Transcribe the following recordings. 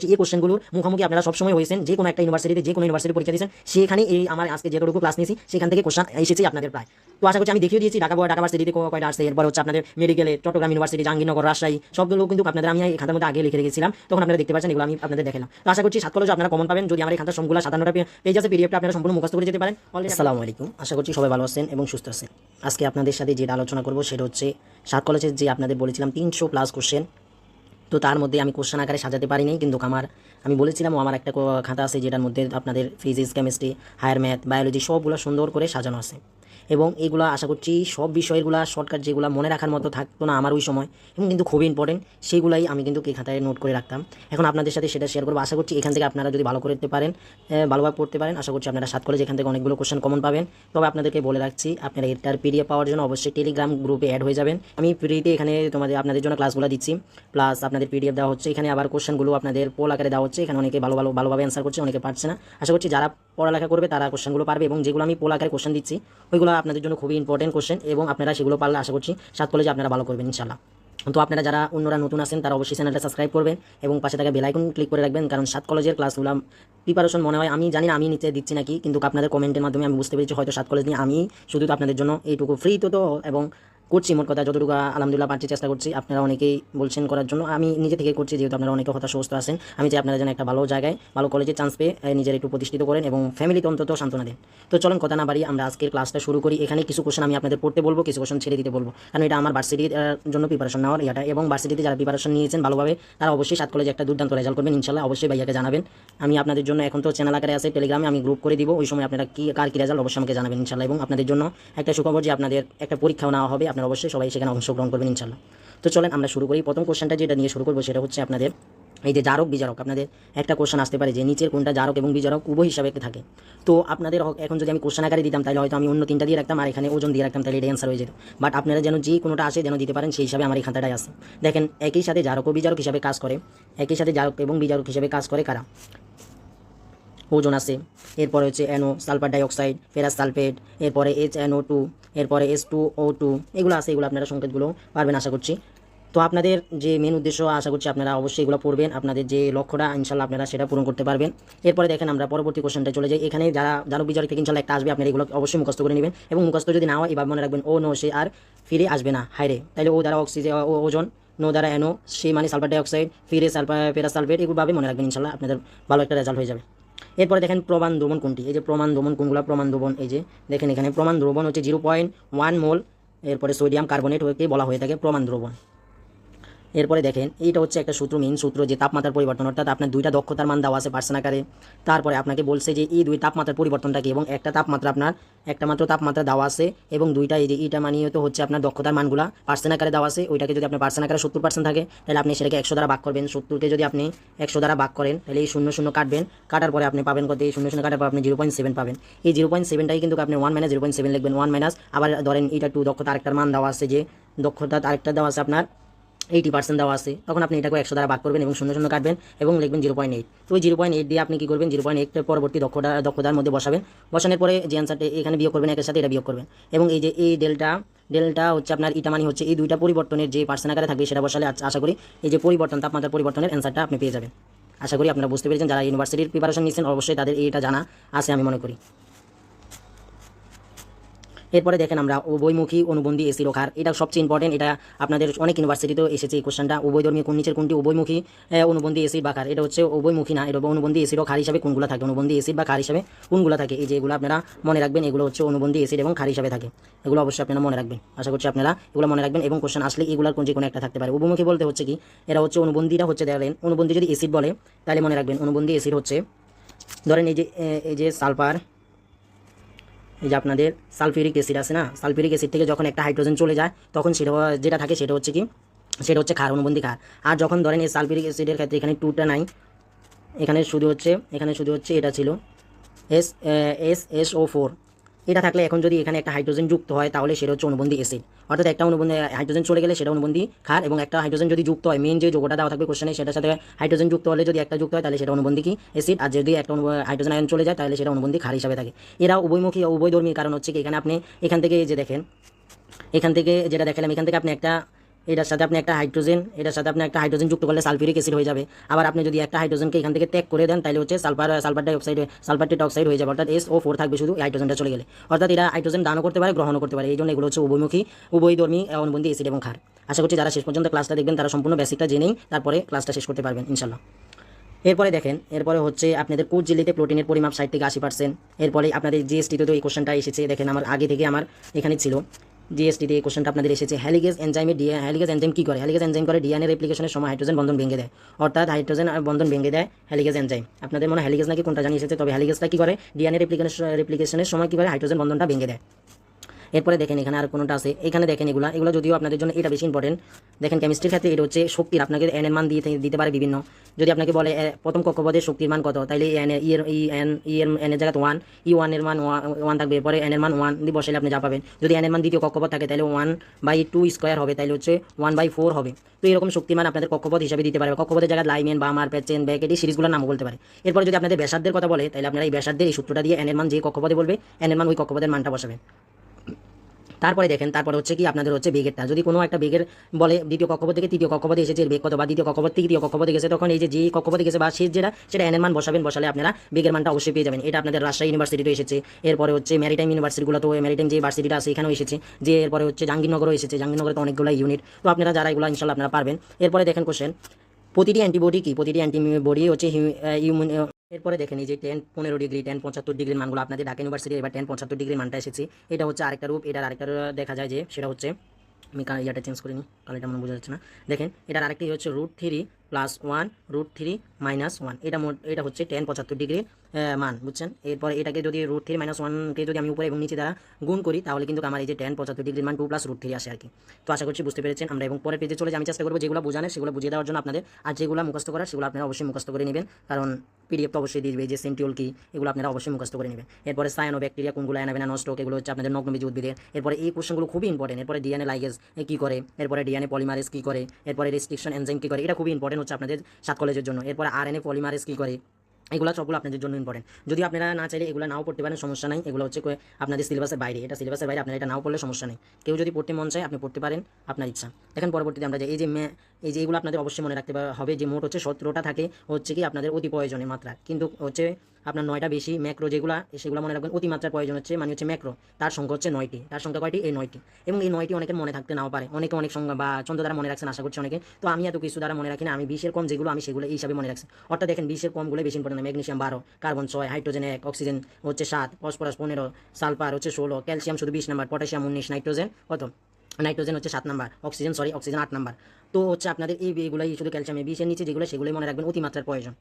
করছি এই কোশ্চেনগুলোর মুখোমুখি আপনারা সবসময় হয়েছেন, যে কোনো একটা ইউনিভার্সিটিতে যে কোনো ইউনিভার্সিটি পরীক্ষা দিয়েছেন, সেখানে এই আমার আজকে যেটুকু ক্লাস নিয়েছি সেখান থেকে কোশ্চেন এসেছে আপনাদের প্রায়। তো আশা করছি আমি দেখিয়ে দিয়েছি ঢাকা ভার্সিটিতে কয়টা আসছে, এরপর হচ্ছে আপনাদের মেডিকেলে চট্টগ্রাম ইউনিভার্সিটি, জাহাঙ্গীরনগর, রাজশাহী, সবগুলো কিন্তু আপনাদের আমি এই খাতার মধ্যে আগে লিখে রেখেছিলাম, তখন আপনারা দেখতে পাচ্ছেন, এগুলো আমি আপনাদের দেখালাম। তো আশা করছি 7 কলেজে আপনারা কমন পাবেন যদি আমার এই খাতার সবগুলো 57টা পেজ আছে, পিডিএফটা আপনারা সম্পূর্ণ মুখস্থ করে যেতে পারেন। আসসালামু আলাইকুম, আশা করছি সবাই ভালো আছেন এবং সুস্থ আছেন। আজকে আপনাদের সাথে যেটা আলোচনা করব সেটা হচ্ছে 7 কলেজের যে আপনাদের বলেছিলাম 300+ কোশ্চেন, তো তার মধ্যে আমি কোশ্চেন আকারে সাজাতে পারিনি, কিন্তু আমি বলেছিলাম আমার একটা খাতা আছে যেটার মধ্যে আপনাদের physics, chemistry, higher math, biology সবগুলো সুন্দর করে সাজানো আছে, এবং এগুলো আশা করছি সব বিষয়গুলো শর্টকাট যেগুলো মনে রাখার মতো থাকতো না আমার ওই সময়, এবং কিন্তু খুবই ইম্পর্টেন্ট, সেইগুলাই আমি কিন্তু এই খাতায় নোট করে রাখতাম। এখন আপনাদের সাথে সেটা শেয়ার করবো। আশা করছি এখান থেকে আপনারা যদি ভালো করতে পারেন, ভালোভাবে পড়তে পারেন, আশা করছি আপনারা 7 কলেজ এখান থেকে অনেকগুলো কোশ্চেন কমন পাবেন। তবে আপনাদেরকে বলে রাখছি, আপনারা এটার পিডিএফ পাওয়ার জন্য অবশ্যই টেলিগ্রাম গ্রুপে অ্যাড হয়ে যাবেন। আমি ফ্রিতে এখানে আপনাদের জন্য ক্লাসগুলো দিচ্ছি, প্লাস আপনাদের পিডিএফ দেওয়া হচ্ছে। এখানে আবার কোশ্চেনগুলো আপনাদের পোল আকারে দেওয়া হচ্ছে, এখানে অনেকে ভালোভাবে অ্যান্সার করছে, অনেকে পারছে না। আশা করছি যারা পড়ালেখা করবে তারা কোশ্চেনগুলো পারবে, এবং যেগুলো আমি পোল আকারে কোশ্চেন দিচ্ছি ওইগুলো আপনাদের জন্য খুবই ইম্পর্টেন্ট কোশ্চেন, এবং আপনারা সেগুলো পারলে আশা করছি 7 কলেজে আপনারা ভালো করবেন ইনশাআল্লাহ। তো আপনারা যারা অন্যরা নতুন আছেন তারা অবশ্যই চ্যানেলটা সাবস্ক্রাইব করবেন এবং পাশে থাকা বেল আইকন ক্লিক করে রাখবেন, কারণ 7 কলেজের ক্লাসগুলো প্রিপারেশন মনে হয়, আমি জানি না আমি নিচে দিচ্ছি নাকি, কিন্তু আপনাদের কমেন্টের মাধ্যমে আমি বুঝতে পেরেছি হয়তো 7 কলেজ নিয়ে আমি শুধু তো আপনাদের জন্য এইটুকু ফ্রি তো এবং করছি, মোট কথা যতটুকু আলহামদুলিল্লাহ পারছি চেষ্টা করছি। আপনারা অনেকেই বলছেন করার জন্য, আমি নিজে থেকে করছি, যেহেতু আপনারা অনেকে হতাশ সুস্থ আছেন। আমি চাই আপনারা যেন একটা ভালো জায়গায় ভালো কলেজে চান্স পেয়ে নিজের একটু প্রতিষ্ঠিত করেন এবং ফ্যামিলিতে অন্তত সান্ত্বনা দেন। তো চলেন কথা না বাড়িয়ে আমরা আজকের ক্লাসটা শুরু করি। এখানে কিছু কোশ্চেন আমি আপনাদের পড়তে বলবো, কিছু কোশ্চেন ছেড়ে দিতে বলবো, কারণ এটা আমার ভার্সিটির জন্য প্রিপারেশন নেওয়ার এটা, এবং ভার্সিটিতে যারা প্রিপারেশন নিয়েছেন ভালোভাবে তারা অবশ্যই 7 কলেজে একটা দুর্দান্ত রেজাল্ট করবেন ইনশাআল্লাহ। অবশ্যই ভাইয়াকে জানাবেন, আমি আপনাদের জন্য এখন তো চ্যানেল আকারে আছে, টেলিগ্রামে আমি গ্রুপ করে দিব, ওই সময় আপনারা কার কি রেজাল্ট অবশ্যই আমাকে জানাবেন ইনশাআল্লাহ। এবং আপনাদের জন্য একটা সুখবর যে আপনাদের একটা পরীক্ষাও নেওয়া হবে, আপনারা অবশ্যই সবাই সেখানে অংশগ্রহণ করবেন ইনশাআল্লাহ। তো চলেন আমরা শুরু করি। প্রথম কোশ্চেনটা যেটা নিয়ে শুরু করবো সেটা হচ্ছে আপনাদের এই যে জারক বিজারক। আপনাদের একটা কোশ্চেন আসতে পারে যে নিচের কোনটা জারক এবং বিজারক উভয় হিসাবে থাকে। তো আপনাদের এখন যদি আমি কোশ্চেন আকারে দিতাম তাহলে হয়তো আমি অন্য 3টা দিয়ে রাখতাম আর এখানে ওজন দিয়ে রাখতাম, তাহলে এটা অ্যান্সার হয়ে যেত। বাট আপনারা যেন যে কোনোটা আসে যেন দিতে পারেন, সেই হিসাবে আমার এই খাতাটাই আছে। দেখেন একই সাথে জারক ও বিজারক হিসাবে কাজ করে, একই সাথে জারক এবং বিজারক হিসাবে কাজ করে কারা? ওজন আছে, এরপরে হচ্ছে NO sulphur dioxide, ferrous sulphate, এরপরে HNO2, এরপরে H2O2, এগুলো আছে, এগুলো আপনারা সংকেতগুলো পারবেন আশা করছি। তো আপনাদের যে মেন উদ্দেশ্য আশা করছি আপনারা অবশ্যই এগুলো পড়বেন, আপনাদের যে লক্ষ্যটা ইনশাল্লাহ আপনারা সেটা পূরণ করতে পারবেন। এরপরে দেখেন আমরা পরবর্তী কোশ্চেনটা চলে যাই। এখানে যারা জারক বিজারক থেকে ইনশাল্লাহ একটা আসবে, আপনারা এগুলো অবশ্যই মুখস্থ করে নেবেন, এবং মুখস্থ যদি না হয় এবার মনে রাখবেন ও নো সে আর ফিরে আসবে না হাইরে, তাহলে ও দ্বারা অক্সিজেন ওজন, নো দ্বারা NO সে মানে সালফার ডাইঅক্সাইড, ফিরে ফেরাস সালফেট, এগুলোভাবে মনে রাখবেন ইনশাল্লাহ, আপনাদের ভালো একটা রেজাল্ট হয়ে যাবে। এরপরে দেখেন প্রমাণ দ্রবণ কোনটি? এই যে প্রমাণ দ্রবণ কোনগুলো? প্রমাণ দ্রবণ এই যে দেখেন এখানে প্রমাণ দ্রবণ হচ্ছে 0.1 মোল, এরপরে সোডিয়াম কার্বনেট হয়ে বলা হয়ে থাকে প্রমাণ দ্রবণ। এরপরে দেখেন এইটা হচ্ছে একটা সূত্র, মেইন সূত্র, যে তাপমাত্রার পরিবর্তন, অর্থাৎ আপনার 2টা দক্ষতার মান দেওয়া আছে পার্সেন্ট আকারে। তারপরে আপনাকে বলছে যে এই 2 তাপমাত্রার পরিবর্তনটা কি, এবং একটা তাপমাত্রা আপনার একটা মাত্র তাপমাত্রা দেওয়া আছে, এবং 2টা এই যে এইটা মানিয়ে তো হচ্ছে আপনার দক্ষতার মানগুলা পার্সেন্ট আকারে দেওয়া আছে। ওইটাকে যদি আপনার পার্সেন্ট আকারে 70% থাকে তাহলে আপনি সেটাকে 100 দ্বারা ভাগ করবেন। 70কে যদি আপনি 100 দ্বারা ভাগ করেন তাহলে এই 0 কাটবেন, কাটার পরে আপনি পাবেন কত? এই 0 কাটার পর আপনি 0.7 পাবেন। এই 0.7টাই কিন্তু আপনি 1 - 0.7 লিখবেন, 1 মাইনাস আবার ধরেন এটা 2 দক্ষতা আরেকটার মান দেওয়া আছে, যে দক্ষতা আরেকটা দেওয়া আছে আপনার 80% দেওয়া আছে, তখন আপনি এটাকে 100 দ্বারা ভাগ করবেন এবং 0 কাটবেন এবং লিখবেন 0.8। তো ওই 0.8 দিয়ে আপনি কী করবেন? 0.8 পরবর্তী দক্ষতার মধ্যে বসাবেন, বসানোর পরে যে অ্যান্সারটা এখানে বিয়োগ করবেন, একের সাথে এটা বিয়োগ করবেন, এবং এই যে এই ডেল্টা হচ্ছে আপনার ইটা মানে হচ্ছে এই 2টা পরিবর্তনের যে পার্সেন্ট আকারে থাকবে সেটা বসালে আশা করি এই যে পরিবর্তন, তাপমাত্রার পরিবর্তনের অ্যান্সারটা আপনি পেয়ে যাবেন। আশা করি আপনারা বুঝতে পেরেছেন, যারা ইউনিভার্সিটির প্রিপারেশন নিচ্ছেন অবশ্যই তাদের এইটা জানা আছে আমি মনে করি। এরপরে দেখেন আমরা উভয়মুখী অনুবন্ধী এসিড ও ক্ষার, এটা সবচেয়ে ইম্পর্টেন্ট, এটা আপনাদের অনেক ইউনিভার্সিটিতেও এসেছে এই কোশ্চেনটা। উভয়ধর্মী কোন নিচের কোনটি উভয়মুখী অনুবন্ধী এসিড বা ক্ষার? এটা হচ্ছে উভয়মুখী না, এটা অনুবন্ধী এসিড ও ক্ষার হিসাবে কোনগুলো থাকে? অনুবন্ধী এসিড বা ক্ষার হিসাবে কোনগুলো থাকে? এই যে এগুলো আপনারা মনে রাখবেন, এগুলো হচ্ছে অনুবন্ধী এসিড এবং ক্ষার হিসাবে থাকে, এগুলো অবশ্যই আপনারা মনে রাখবেন। আশা করছি আপনারা এগুলো মনে রাখবেন, এবং কোশ্চেন আসলে এগুলোর যে কোনো একটা থাকতে পারে। উভয়মুখী বলতে হচ্ছে কি, এরা হচ্ছে অনুবন্ধীরা হচ্ছে দেখেন, অনুবন্ধী যদি এসিড বলে তাহলে মনে রাখবেন অনুবন্ধী এসিড হচ্ছে ধরেন এই যে সালফার, এই যে আপনাদের সালফিউরিক অ্যাসিড আছে না, সালফিউরিক অ্যাসিড থেকে যখন একটা হাইড্রোজেন চলে যায় তখন সেটা যেটা থাকে সেটা হচ্ছে কি, সেটা হচ্ছে ক্ষার, অনুবন্ধী ক্ষার। আর যখন ধরেন এই সালফিউরিক অ্যাসিডের ক্ষেত্রে এখানে 2টা নাই, এখানে শুধু হচ্ছে এটা ছিল SSO4, এটা থাকলে এখন যদি এখানে একটা হাইড্রোজেন যুক্ত হয় তাহলে সেটা হচ্ছে অনুবন্ধী অ্যাসিড, অর্থাৎ একটা অনুবন্ধী হাইড্রোজেন চলে গেলে সেটা অনুবন্ধী ক্ষার, এবং একটা হাইড্রোজেন যদি যুক্ত হয়, মেইন যে যোগটা দেওয়া থাকবে কোশ্চেনে সেটার সাথে হাইড্রোজেন যুক্ত হলে যদি একটা যুক্ত হয় তাহলে সেটা অনুবন্ধী কি অ্যাসিড, আর যদি একটা হাইড্রোজেন আয়ন চলে যায় তাহলে সেটা অনুবন্ধী ক্ষার হিসাবে থাকে। এরা উভয়মুখী উভয়ধর্মী, কারণ হচ্ছে কি এখানে আপনি এখান থেকে যে দেখেন, এখান থেকে যেটা দেখালাম, এখান থেকে আপনি একটা এটার সাথে আপনি একটা হাইড্রোজেন যুক্ত করলে সালফিউরিক অ্যাসিড হয়ে যাবে। আবার আপনি যদি একটা হাইড্রোজেনকে এখান থেকে ত্যাগ করে দেন তাহলে হচ্ছে সালফার ডাইঅক্সাইড হয়ে যাবে, অর্থাৎ SO4 থাকবে শুধু এই হাইড্রোজেনটা চলে গেলে। অর্থাৎ এটা হাইড্রোজেন দানও করতে পারে, গ্রহণও করতে পারে। এই জন্য এগুলো হচ্ছে উভয়ধর্মী অনুবন্ধী অ্যাসিড এবং ক্ষার। আশা করছি যারা শেষ পর্যন্ত ক্লাসটা দেখবেন তারা সম্পূর্ণ বেসিকটা জেনেই তারপরে ক্লাসটা শেষ করতে পারবেন ইনশাল্লাহ। এরপরে হচ্ছে আপনাদের কোষ ঝিল্লিতে প্রোটিনের পরিমাপ 60 থেকে 80%। এরপরে আপনাদের জিএসটিতে তো এই কোশ্চেনটা এসেছে, দেখেন আমার আগে থেকে আমার এখানে ছিল জিএসটিতে এই কোশ্চেনটা আপনাদের এসেছে। হেলিগেজ এনজাইম কী করে? হেলিগেজ এনজাইম করে ডিএনএ রেপ্লিকেশনের সময় হাইড্রোজেন বন্ধন ভেঙে দেয়, অর্থাৎ হাইড্রোজেন বন্ধন ভেঙে দেয় হেলিগেজ এনজাইম। আপনাদের মনে হেলিগেজ নাকি কোনটা জানিয়ে এসেছে, তবে হেলিগেজটা কী করে ডিএনএ রেপ্লিকেশনের সময় কী করে হাইড্রোজেন বন্ধনটা ভেঙে দেয়। এরপরে দেখেন এখানে আর কোনোটা আছে, এখানে দেখেন এগুলো যদিও আপনাদের জন্য এটা বেশি ইম্পর্টেন্ট। দেখেন কেমিস্ট্রির ক্ষেত্রে এটা হচ্ছে শক্তির, আপনাকে এন এর মান দিতে পারে বিভিন্ন। যদি আপনাকে বলে প্রথম কক্ষপথের শক্তির মান কত, তাইলে এন এর জায়গায় 1, E1 এর মান 1 থাকবে, এরপরে এন এর মান 1 দিয়ে বসাইলে আপনি যা পাবেন। যদি এন এর মান দ্বিতীয় কক্ষপথ থাকে তাহলে 1/2 স্কোয়ার হবে, তাহলে হচ্ছে 1/4 হবে। তো এরকম শক্তির মান আপনাদের কক্ষপথ হিসাবে দিতে পারে। কক্ষপথের জায়গায় লাইমেন, বামার, পেচেন, ব্যাকেট এই সিরিজগুলোর নাম বলতে পারে। এরপরে যদি আপনাদের ব্যাসার্ধের কথা বলে তাহলে আপনারা এই ব্যাসার্ধের এই সূত্রটা দিয়ে এন এর মান যে কক্ষপথে বলবে এন এর মান ওই কক্ষপথের মানটা বসাবেন। তারপরে হচ্ছে কি আপনাদের হচ্ছে বেগেরটা, যদি কোনো একটা বেগের বলে দ্বিতীয় কক্ষপথ থেকে তৃতীয় কক্ষপথে এসেছে, বেগ কত, বা দ্বিতীয় কক্ষপথ থেকে তৃতীয় কক্ষপথে গেছে, তখন এই যে কক্ষপথে গেছে বা শেষ সেটা এন এর মান বসালে আপনারা বেগের মানটা অবশ্যই পেয়ে যাবেন। এটা আপনাদের রাজশাহী ইউনিভার্সিটিতে এসেছে। এরপরে হচ্ছে ম্যারিটাইম ইউনিভার্সিটিগুলো, তো ম্যারিটাইম যে ভার্সিটিটা আছে এখানেও এসেছে। এরপরে হচ্ছে জাহাঙ্গীরনগরও এসেছে, জাহাঙ্গীরনগরে তো অনেকগুলো ইউনিট। তো আপনারা যারা এগুলো ইনশাল্লাহ আপনারা পারবেন। এরপরে দেখেন কোশ্চেন, প্রতিটি অ্যান্টিবডি হচ্ছে এরপরে দেখেন এই যে 10-15 ডিগ্রি 10-75 ডিগ্রির মানগুলো আপনাদের ঢাকা ইউনিভার্সিটি এবার 10-75 ডিগ্রির মানটা এসেছে। এটা হচ্ছে আরেকটা রূপ, এটার আরেকটা দেখা যায় যে সেটা হচ্ছে, আমি ইয়াটা চেঞ্জ করিনি কারণ এটা মনে বোঝা যাচ্ছে না। দেখেন এটার আরেকটি হচ্ছে √3 + 1 √3 - 1, এটা হচ্ছে 10-75 ডিগ্রির মান, বুঝছেন। এরপর এটাকে যদি √3 - 1কে যদি আমি উপরে এবং নিচে দ্বারা গুণ করি তাহলে কিন্তু আমার এই যে 10-75 ডিগ্রির মান 2 + √3 আসে আর কি। তো আশা করছি বুঝতে পেরেছেন আমরা, এবং পরের পেজে চলে যাই। আমি চেষ্টা করবো যেগুলো বোঝানোর সেগুলো বুঝিয়ে দেওয়ার জন্য আপনাদের, আর যেগুলো মুখস্থ করার সেগুলো আপনারা অবশ্যই মুখস্থ করে নেবেন, কারণ পিডিএফ তো অবশ্যই দিয়ে দেবে। যে সেন্টিওল কি এগুলো আপনারা অবশ্যই মুখস্থ করে নেবেন। এরপরে সায়ানো ব্যাকটেরিয়া কোনগুলো, অ্যানাবেনা নস্টক, এগুলো হচ্ছে আপনাদের নগ্নবীজ উদ্ভিদের। এরপরে এই কোশ্চেনগুলো খুবই ইম্পর্টেন্ট। এরপরে ডিএনএ লাইগেজ কী করে, এরপরে ডিএনএ পলিমারেজ কী করে, এরপরে রেস্ট্রিকশন এনজাইম কী করে, এটা খুবই ইম্পর্টেন্ট হচ্ছে আপনাদের 7 কলেজের জন্য। এরপরে আরএনএ পলিমারেজ কী করে, এগুলো সবগুলো আপনাদের জন্য ইম্পর্টেন্ট। যদি আপনারা না চাইলে এগুলো নাও পড়তে পারেন, সমস্যা নাই। এগুলো হচ্ছে আপনাদের সিলেবাসের বাইরে, এটা সিলেবাসের বাইরে, আপনারা এটা নাও পড়লে সমস্যা নেই। কেউ যদি পড়তে মন চায় আপনি পড়তে পারেন, আপনার ইচ্ছা। দেখেন পরবর্তীতে আমরা এই যে এগুলো আপনাদের অবশ্যই মনে রাখতে হবে যে মোট হচ্ছে 17টা থাকে হচ্ছে কি আপনাদের অতি প্রয়োজনীয় মাত্রা, কিন্তু হচ্ছে আপনার 9টা বেশি ম্যাক্রো সেগুলো মনে রাখবেন। অতিমাত্রার প্রয়োজন হচ্ছে মানে হচ্ছে ম্যাক্রো, তার সংখ্যা হচ্ছে 9টি। তার সংখ্যা কয়টি? এই 9টি। এবং এই 9টি অনেকের মনে থাকতে নাও পারে, অনেক সংখ্যা বা ছন্দ দ্বারা মনে রাখছেন আশা করছি অনেকে। তো আমি এত কিছু দ্বারা মনে রাখি না, আমি 20-এর কম যেগুলো আমি সেগুলো এই হিসাবে মনে রাখছি। অর্থাৎ দেখেন 20-এর কমগুলো বেশি important. Magnesium 12, carbon 6, hydrogen 1, oxygen হচ্ছে 7, ফসফরাস 15, সালফার হচ্ছে 16, ক্যালসিয়াম শুধু 20 নাম্বার, পটাশিয়াম 19, নাইট্রোজেন হচ্ছে 7 নাম্বার, অক্সিজেন 8 নাম্বার। তো হচ্ছে আপনাদের এইগুলাই শুধু ক্যালসিয়ামে 20-এর নিচে যেগুলো সেগুলোই মনে রাখবেন, অতিমাত্রার প্রয়োজন।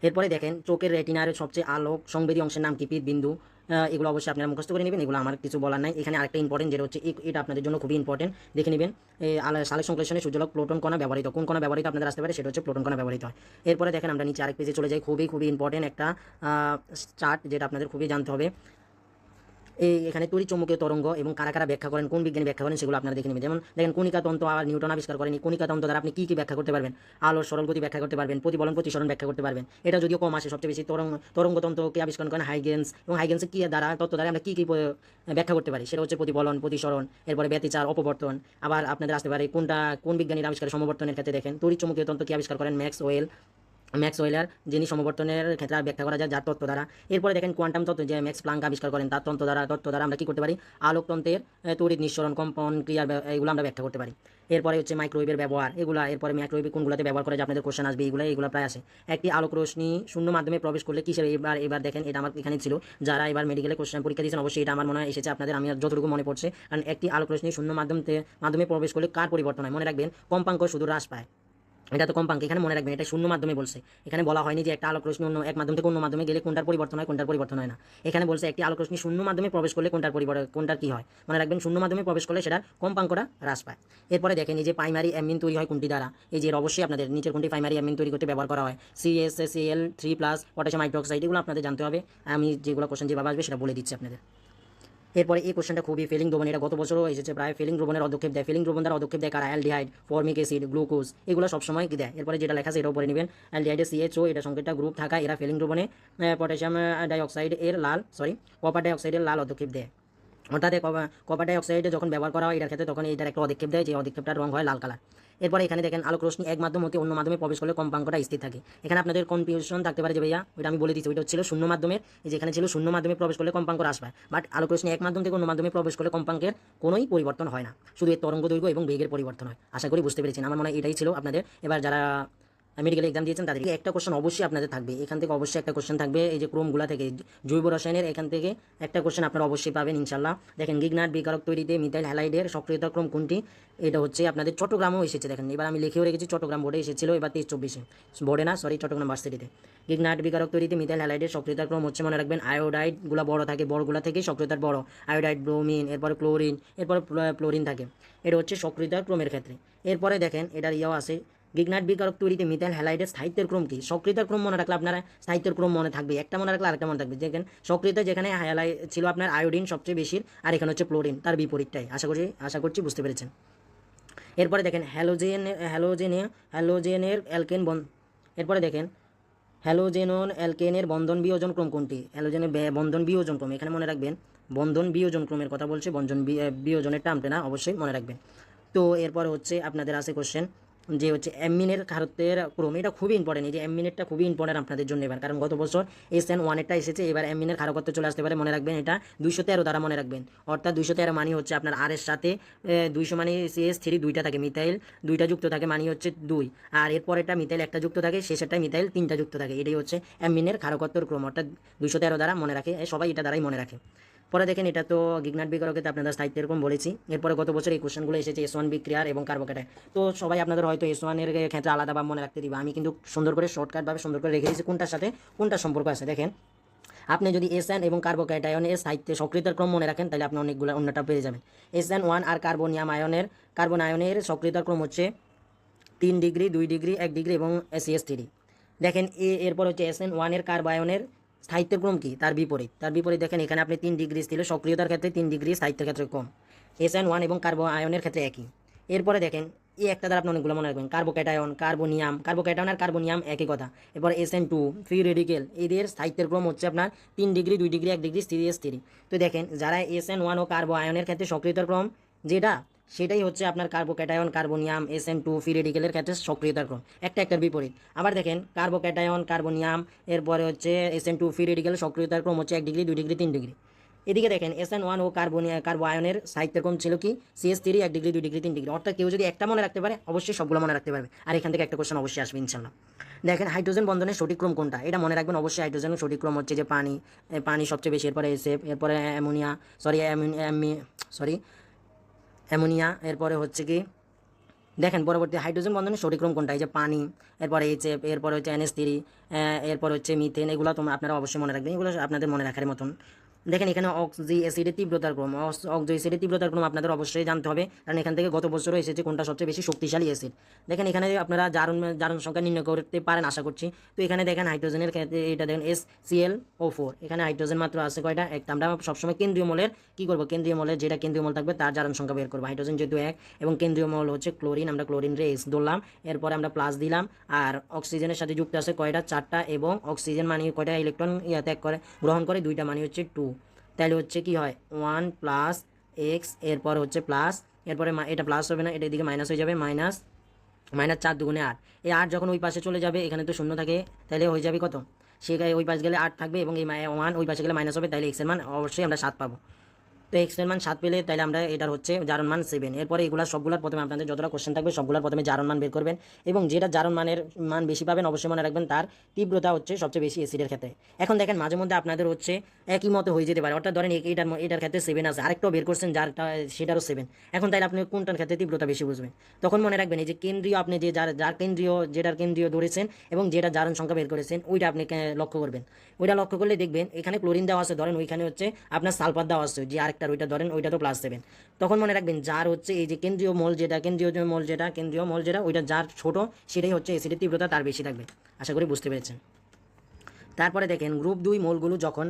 এরপরে দেখেন চোখের রেটিনার সবচেয়ে আলোক সংবেদী অংশের নাম কি? বিন্দু। এগুলো অবশ্যই আপনারা মুখস্থ করে নেবেন, এগুলো আমার কিছু বলার নাই। এখানে আরেকটা ইম্পর্টেন্ট যেটা হচ্ছে এটা আপনাদের জন্য খুবই ইম্পর্টেন্ট, দেখে নেবেন। সালেক সংশ্লেষণে সূর্যালোক প্লোটন কণা ব্যবহৃত, কোন কণা ব্যবহৃত আপনাদের আসতে পারে, সেটা হচ্ছে প্লোটন কণা ব্যবহৃত হয়। এরপরে দেখেন আমরা নিচে আরেক পেজে চলে যাই, খুবই ইম্পর্টেন্ট একটা চার্ট যেটা আপনাদের খুবই জানতে হবে। এখানে তড়িৎচুম্বকীয় তরঙ্গ এবং কারা ব্যাখ্যা করেন, কোন বিজ্ঞানী ব্যাখ্যা করেন সেগুলো আপনারা দেখে নেবেন। যেমন দেখেন কণিকা তন্ত্র আর নিউটন আবিষ্কার করেন। কণিকা তন্ত্র দ্বারা আপনি কী ব্যাখ্যা করতে পারবেন? আলোর সরল গতি ব্যাখ্যা করতে পারবেন, প্রতিফলন প্রতিসরণ ব্যাখ্যা করতে পারবেন। এটা যদিও কম আসে, সবচেয়ে বেশি তরঙ্গ তন্ত্রকে আবিষ্কার করেন হাইগেন্স, এবং হাইগেন্সের কী দ্বারা তত্ত্ব দ্বারা আমরা কী ব্যাখ্যা করতে পারি, সেটা হচ্ছে প্রতিফলন প্রতিসরণ, এরপরে ব্যতিচার অপবর্তন। আবার আপনাদের আসতে পারে কোন বিজ্ঞানীর আবিষ্কার সমবর্তনের ক্ষেত্রে দেখেন তড়িৎচুম্বকীয় তন্ত্র কি আবিষ্কার করেন? ম্যাক্সওয়েলের, যিনি সমবর্তনের ক্ষেত্রে ব্যাখ্যা করা যায় যার তত্ত্ব দ্বারা। এরপরে দেখেন কোয়ান্টাম তত্ত্ব যে ম্যাক্স প্লাঙ্ক আবিষ্কার করেন, তার তত্ত্ব দ্বারা আমরা কি করতে পারি? আলোকতন্ত্রের তড়িৎ নিঃসরণ, কম্পন ক্রিয়ার এগুলো আমরা ব্যাখ্যা করতে পারি। এরপরে হচ্ছে মাইক্রোওয়েভের ব্যবহার, এরপরে মাইক্রোওয়েভ কোনগুলোতে ব্যবহার করে যে আপনাদের কোশ্চেন আসবে, এগুলো প্রায় আসে। একটি আলোক রশ্মি শূন্য মাধ্যমে প্রবেশ করলে কিসের? এবার দেখেন এটা আমার এখানে ছিল, যারা এবার মেডিকেলে কোশ্চেন পরীক্ষা দিয়েছেন অবশ্যই এটা আমার মনে হয় এসেছে আপনাদের, আমি যতটুকু মনে পড়ছে। কারণ একটি আলোক রশ্মি শূন্য মাধ্যমে প্রবেশ করলে কার পরিবর্তন হয়? মনে রাখবেন কম্পাঙ্ক শুধু হ্রাস পায়। এটা তো কম্পাঙ্ক, এখানে মনে রাখবেন এটা শূন্য মাধ্যমে বলছে। এখানে বলা হয়নি যে একটা আলোক রশ্মি অন্য এক মাধ্যম থেকে অন্য মাধ্যমে গেলে কোনটার পরিবর্তন হয় না। এখানে বলছে একটি আলোক রশ্মি শূন্য মাধ্যমে প্রবেশ করলে কোনটার কি হয়? মনে রাখবেন শূন্য মাধ্যমে প্রবেশ করলে সেটা কম্পাঙ্কটা হ্রাস পায়। এরপরে দেখেন এই যে প্রাইমারি অ্যামিন তৈরি হয় কোনটি দ্বারা? এই যে অবশ্যই আপনাদের নিচের কোনটি প্রাইমারি অ্যামিন তৈরি করতে ব্যবহার করা হয়? CaCl3+, পটাশিয়াম হাইড্রোক্সাইড, এগুলো আপনাদের জানতে হবে। আমি যেগুলো কোশ্চেন যেভাবে আসবে সেটা বলে দিচ্ছি আপনাদের। এরপরে এই কোশ্চেনটা খুবই ফেলিং দ্রবণ, এটা গত বছরও এসেছে প্রায়। ফেলিং দ্রবণের অধ্যক্ষেপ দেয়, ফেলিং দ্রবণ দ্বারা অধ্যক্ষেপ দেয় কারা? অ্যালডিহাইড, ফর্মিক অ্যাসিড, গ্লুকোজ, এগুলো সবসময় কি দেয়? এরপরে যেটা লেখা আছে এটাও পরে নেবেন। অ্যালডিহাইডে CHO, এটা সংকেতটা গ্রুপ থাকা, এরা ফেলিং দ্রবণে কপার ডাইঅক্সাইডের লাল অধ্যক্ষেপ দেয়। অর্থাৎ কপার ডাই অক্সাইডে যখন ব্যবহার করা হয় এটার ক্ষেত্রে তখন এটার একটা অধিক্ষেপ দেয়, যে অধিক্ষেপটার রং হয় লাল কালার। এরপরে এখানে দেখেন আলোক রশ্মি এক মাধ্যম হতে অন্য মাধ্যমে প্রবেশ করলে কম্পাঙ্কটা স্থির থাকে। এখানে আপনাদের কনফিউশন থাকতে পারে যে ভাইয়া ওইটা আমি বলে দিচ্ছি, ওইটা ছিল শূন্য মাধ্যমের, এই যেখানে ছিল শূন্য মাধ্যমে প্রবেশ করলে কম্পাঙ্ক হ্রাস পায়, বাট আলোক রশ্মি এক মাধ্যম থেকে অন্য মাধ্যমে প্রবেশ করলে কম্পাঙ্কের কোনোই পরিবর্তন হয় না, শুধু এর তরঙ্গ দৈর্ঘ্য এবং বেগের পরিবর্তন হয়। আশা করি বুঝতে পেরেছেন, আমার মনে হয় এটাই ছিল আপনাদের। এবার যারা মেডিকেল এক্সাম দিয়েছেন তাদেরকে একটা কোশ্চেন অবশ্যই আপনাদের থাকবে, এখান থেকে অবশ্যই একটা কোশ্চেন থাকবে, এই যে ক্রোমগুলা থেকে জৈব রসায়নের এখান থেকে একটা কোশ্চেন আপনারা অবশ্যই পাবেন ইনশাল্লাহ। দেখেন গিগনাট বিকারক তৈরিতে মিথাইল হ্যালাইডের সক্রিয়তা ক্রম কোনটি, এটা হচ্ছে আপনাদের চট্টগ্রামও এসেছে। দেখেন এবার আমি লিখেও রেখেছি, চট্টগ্রাম বোর্ডে এসেছিল এবার 23-24 বোর্ডে না, সরি চট্টগ্রাম ভার্সিটিতে। গিগনাট বিকারক তৈরিতে মিথাইল হ্যালাইডের সক্রিয়তা ক্রম হচ্ছে, মনে রাখবেন আয়োডাইডগুলো বড় থাকে, বড়গুলা থেকে সক্রিয়তার বড়, আয়োডাইড, ব্রোমিন, এরপরে ক্লোরিন, এরপরে ফ্লোরিন থাকে, এটা হচ্ছে সক্রিয়তার ক্রমের ক্ষেত্রে। এরপরে দেখেন এটার ইয়েও আছে, গিগনাট বিকারক তৈরিতে মিথাইল হ্যালাইডের স্থায়িত্বের ক্রম কি, সক্রিয়তার ক্রম মনে রাখলে আপনারা স্থায়িত্বের ক্রম মনে থাকবে, একটা মনে রাখলে আরেকটা মনে থাকবে। দেখেন সক্রিয়তা যেখানে হ্যালাই ছিল আপনার আয়োডিন সবচেয়ে বেশি, আর এখানে হচ্ছে ক্লোরিন, তার বিপরীতটাই। আশা করছি বুঝতে পেরেছেন। এরপরে দেখেন হ্যালোজেনের অ্যালকেন এরপরে দেখেন হ্যালোজেনন অ্যালকেনের বন্ধন বিয়োজন ক্রম কোনটি, হ্যালোজেনের বন্ধন বিয়োজন ক্রম, এখানে মনে রাখবেন বন্ধন বিয়োজন ক্রমের কথা বলছে, বন্ধন বিয়োজনের টার্মটা না, অবশ্যই মনে রাখবেন। তো এরপরে হচ্ছে আপনাদের আছে কোশ্চেন যে হচ্ছে অ্যামিনের খারত্বের ক্রম, এটা খুবই ইম্পর্টেন্ট, এই যে অ্যামিনেরটা খুবই ইম্পর্টেন্ট আপনাদের জন্য এবার, কারণ গত বছর SN1 এসেছে, এবার অ্যামিনের ক্ষারকত্ব চলে আসতে পারে, মনে রাখবেন এটা 213 দ্বারা মনে রাখবেন। অর্থাৎ 213 মানে হচ্ছে আপনার আর এর সাথে 200 মানে CH3 দুইটা থাকে, মিথাইল দুইটা যুক্ত থাকে মানে হচ্ছে 2, আর এরপরেটা মিথাইল একটা যুক্ত থাকে, শেষেরটা মিথাইল 3টা যুক্ত থাকে, এটাই হচ্ছে অ্যামিনের ক্ষারকত্বর ক্রম, অর্থাৎ 213 দ্বারা মনে রাখে, সবাই এটা দ্বারাই মনে রাখে। পরে দেখেন এটা তো গিগনাট বিকারকে আপনাদের সাহিত্যের এরকম বলেছি। এরপরে গত বছর এই কোশ্চেনগুলো এসেছে S1 বিক্রিয়ার এবং কার্বোকেটাইন, তো সবাই আপনাদের হয়তো S1 এর ক্ষেত্রে আলাদাভাবে মনে রাখতে দিবে, আমি কিন্তু সুন্দর করে শর্টকাটভাবে সুন্দর করে রেখে দিয়েছি কোনটার সাথে কোনটা সম্পর্ক আছে। দেখেন আপনি যদি SN এবং কার্বোক্যাটায়নের সাহিত্যে সক্রিয়তার ক্রম মনে রাখেন তাহলে আপনি অনেকগুলো অন্যটা পেয়ে যাবেন। SN1 আর কার্বন আয়নের সক্রিয়তার ক্রম হচ্ছে 3 ডিগ্রি, 2 ডিগ্রি, 1 ডিগ্রি এবং CH3। দেখেন এরপর হচ্ছে SN1 এর কার্বায়নের স্থায়িত্বের ক্রম কি, তার বিপরীত দেখেন এখানে আপনি 3 ডিগ্রি ছিল সক্রিয়তার ক্ষেত্রে, 3 ডিগ্রি স্থায়িত্বের ক্ষেত্রে কম, SN1 এবং কার্বো-আয়নের ক্ষেত্রে একই। এরপরে দেখেন এই একটা দ্বারা আপনি অনেকগুলো মনে রাখবেন, কার্বোক্যাটায়ন আর কার্বোনিয়াম একই কথা। এরপর SN2 ফ্রি রেডিকেল, এদের স্থায়িত্বের ক্রম হচ্ছে আপনার 3 ডিগ্রি, 2 ডিগ্রি, 1 ডিগ্রি, CH3। তো দেখেন যারা SN1 ও কার্বো-আয়নের ক্ষেত্রে সক্রিয়তার ক্রম যেটা, সেটাই হচ্ছে আপনার কার্বোক্যাটায়ন, কার্বোনিয়াম, SN2 ফ্রি রেডিকেলের ক্ষেত্রে সক্রিয়তার ক্রম, একটার বিপরীত। আবার দেখেন কার্বোক্যাটায়ন, কার্বোনিয়াম, এরপরে হচ্ছে SN2 ফ্রি রেডিকেলের সক্রিয়তার ক্রম হচ্ছে 1 ডিগ্রি, 2 ডিগ্রি, 3 ডিগ্রি। এদিকে দেখেন SN1 ও কার্বো আয়নের সাহিত্যের ক্রম ছিল কি, CH3 1 ডিগ্রি, 2 ডিগ্রি, 3 ডিগ্রি। অর্থাৎ কেউ যদি একটা মনে রাখতে পারে অবশ্যই সবগুলো মনে রাখতে পারবে, আর এখান থেকে একটা কোশ্চেন অবশ্যই আসবে ইনশাল্লাহ। দেখেন হাইড্রোজেন বন্ধনের সঠিক ক্রম কোনটা, এটা মনে রাখবেন অবশ্যই। হাইড্রোজেনের সঠিক ক্রম হচ্ছে যে পানি সবচেয়ে বেশি, এরপরে SF, এরপরে অ্যামোনিয়া, এরপরে হচ্ছে কি দেখেন পরবর্তী হাইড্রোজেন বন্ধনের সঠিক ক্রম কোনটা, এই যে পানি, এরপরে HF, এরপরে হচ্ছে NH3, এরপর হচ্ছে মিথেন, এগুলো তোমরা আপনারা অবশ্যই মনে রাখবেন, এগুলো আপনাদের মনে রাখার মতন। দেখেন এখানে অক্সি অ্যাসিডের তীব্রতার ক্রম, অ্যাসিডের তীব্রতার ক্রম আপনাদের অবশ্যই জানতে হবে, কারণ এখান থেকে গত বছরও এসেছে কোনটা সবচেয়ে বেশি শক্তিশালী অ্যাসিড। দেখেন এখানে আপনারা জারণ সংখ্যা নির্ণয় করতে পারেন আশা করছি। তো এখানে দেখেন হাইড্রোজেনের ক্ষেত্রে এটা দেখেন HClO4, এখানে হাইড্রোজেন মাত্র আছে কয়টা, একটা। আমরা সবসময় কেন্দ্রীয় মলের কী করবো, কেন্দ্রীয় মলের যেটা কেন্দ্রীয় মল থাকবে তার জারণ সংখ্যা বের করবো। হাইড্রোজেন যেহেতু 1 এবং কেন্দ্রীয় মল হচ্ছে ক্লোরিন, আমরা ক্লোরিন রে H ধরলাম, এরপরে আমরা প্লাস দিলাম, আর অক্সিজেনের সাথে যুক্ত আছে কয়টা, 4টা, এবং অক্সিজেন মানে কয়টা ইলেকট্রন ত্যাগ করে, গ্রহণ করে 2টা, মানে হচ্ছে 2। তাহলে হচ্ছে কি হয় 1 প্লাস X, এরপর হচ্ছে প্লাস, এরপরে এটা প্লাস হবে না, এটা এদিকে মাইনাস হয়ে যাবে, মাইনাস 4 দুগুণে 8, এই 8 যখন ওই পাশে চলে যাবে, এখানে তো শূন্য থাকে, তাহলে হয়ে যাবে কত, সেখানে ওই পাশে গেলে 8 থাকবে, এবং এই 1 ওই পাশে গেলে মাইনাস হবে, তাহলে X এর মান অবশ্যই আমরা 7 পাবো। তো X এর মান 7 পেলে তাহলে আমরা এটার হচ্ছে জারণ মান 7। এরপরে এগুলো সবগুলোর প্রথমে আপনাদের যতটা কোশ্চেন থাকবে সবগুলোর প্রথমে জারণ মান বের করবেন, এবং যেটা জারণ মানের মান বেশি পাবেন অবশ্যই মনে রাখবেন তার তীব্রতা হচ্ছে সবচেয়ে বেশি অ্যাসিডের ক্ষেত্রে। এখন দেখেন মাঝে মধ্যে আপনাদের হচ্ছে একই মতো হয়ে যেতে পারে, অর্থাৎ ধরেন এটার ক্ষেত্রে 7 আছে, আরেকটাও বের করছেন যারটা সেটারও 7। এখন তাহলে আপনি কোনটার ক্ষেত্রে তীব্রতা বেশি বুঝবেন, তখন মনে রাখবেন এই যে কেন্দ্রীয়, আপনি যে যেটার কেন্দ্রীয় ধরেছেন এবং যেটা জারণ সংখ্যা বের করেছেন ওইটা আপনি লক্ষ্য করবেন। ওইটা লক্ষ্য করলে দেখবেন এখানে ক্লোরিন দেওয়া আছে, ধরেন ওইখানে হচ্ছে আপনার সালফার দেওয়া আছে, যে আরেকটার ওইটা ধরেন ওইটা তো +7। তখন মনে রাখবেন যার হচ্ছে এই যে কেন্দ্রীয় মল যেটা ওইটা যার ছোট সেটাই হচ্ছে অ্যাসিডের তীব্রতা তার বেশি থাকবে। আশা করি বুঝতে পেরেছেন। তারপরে দেখেন গ্রুপ 2 মলগুলো যখন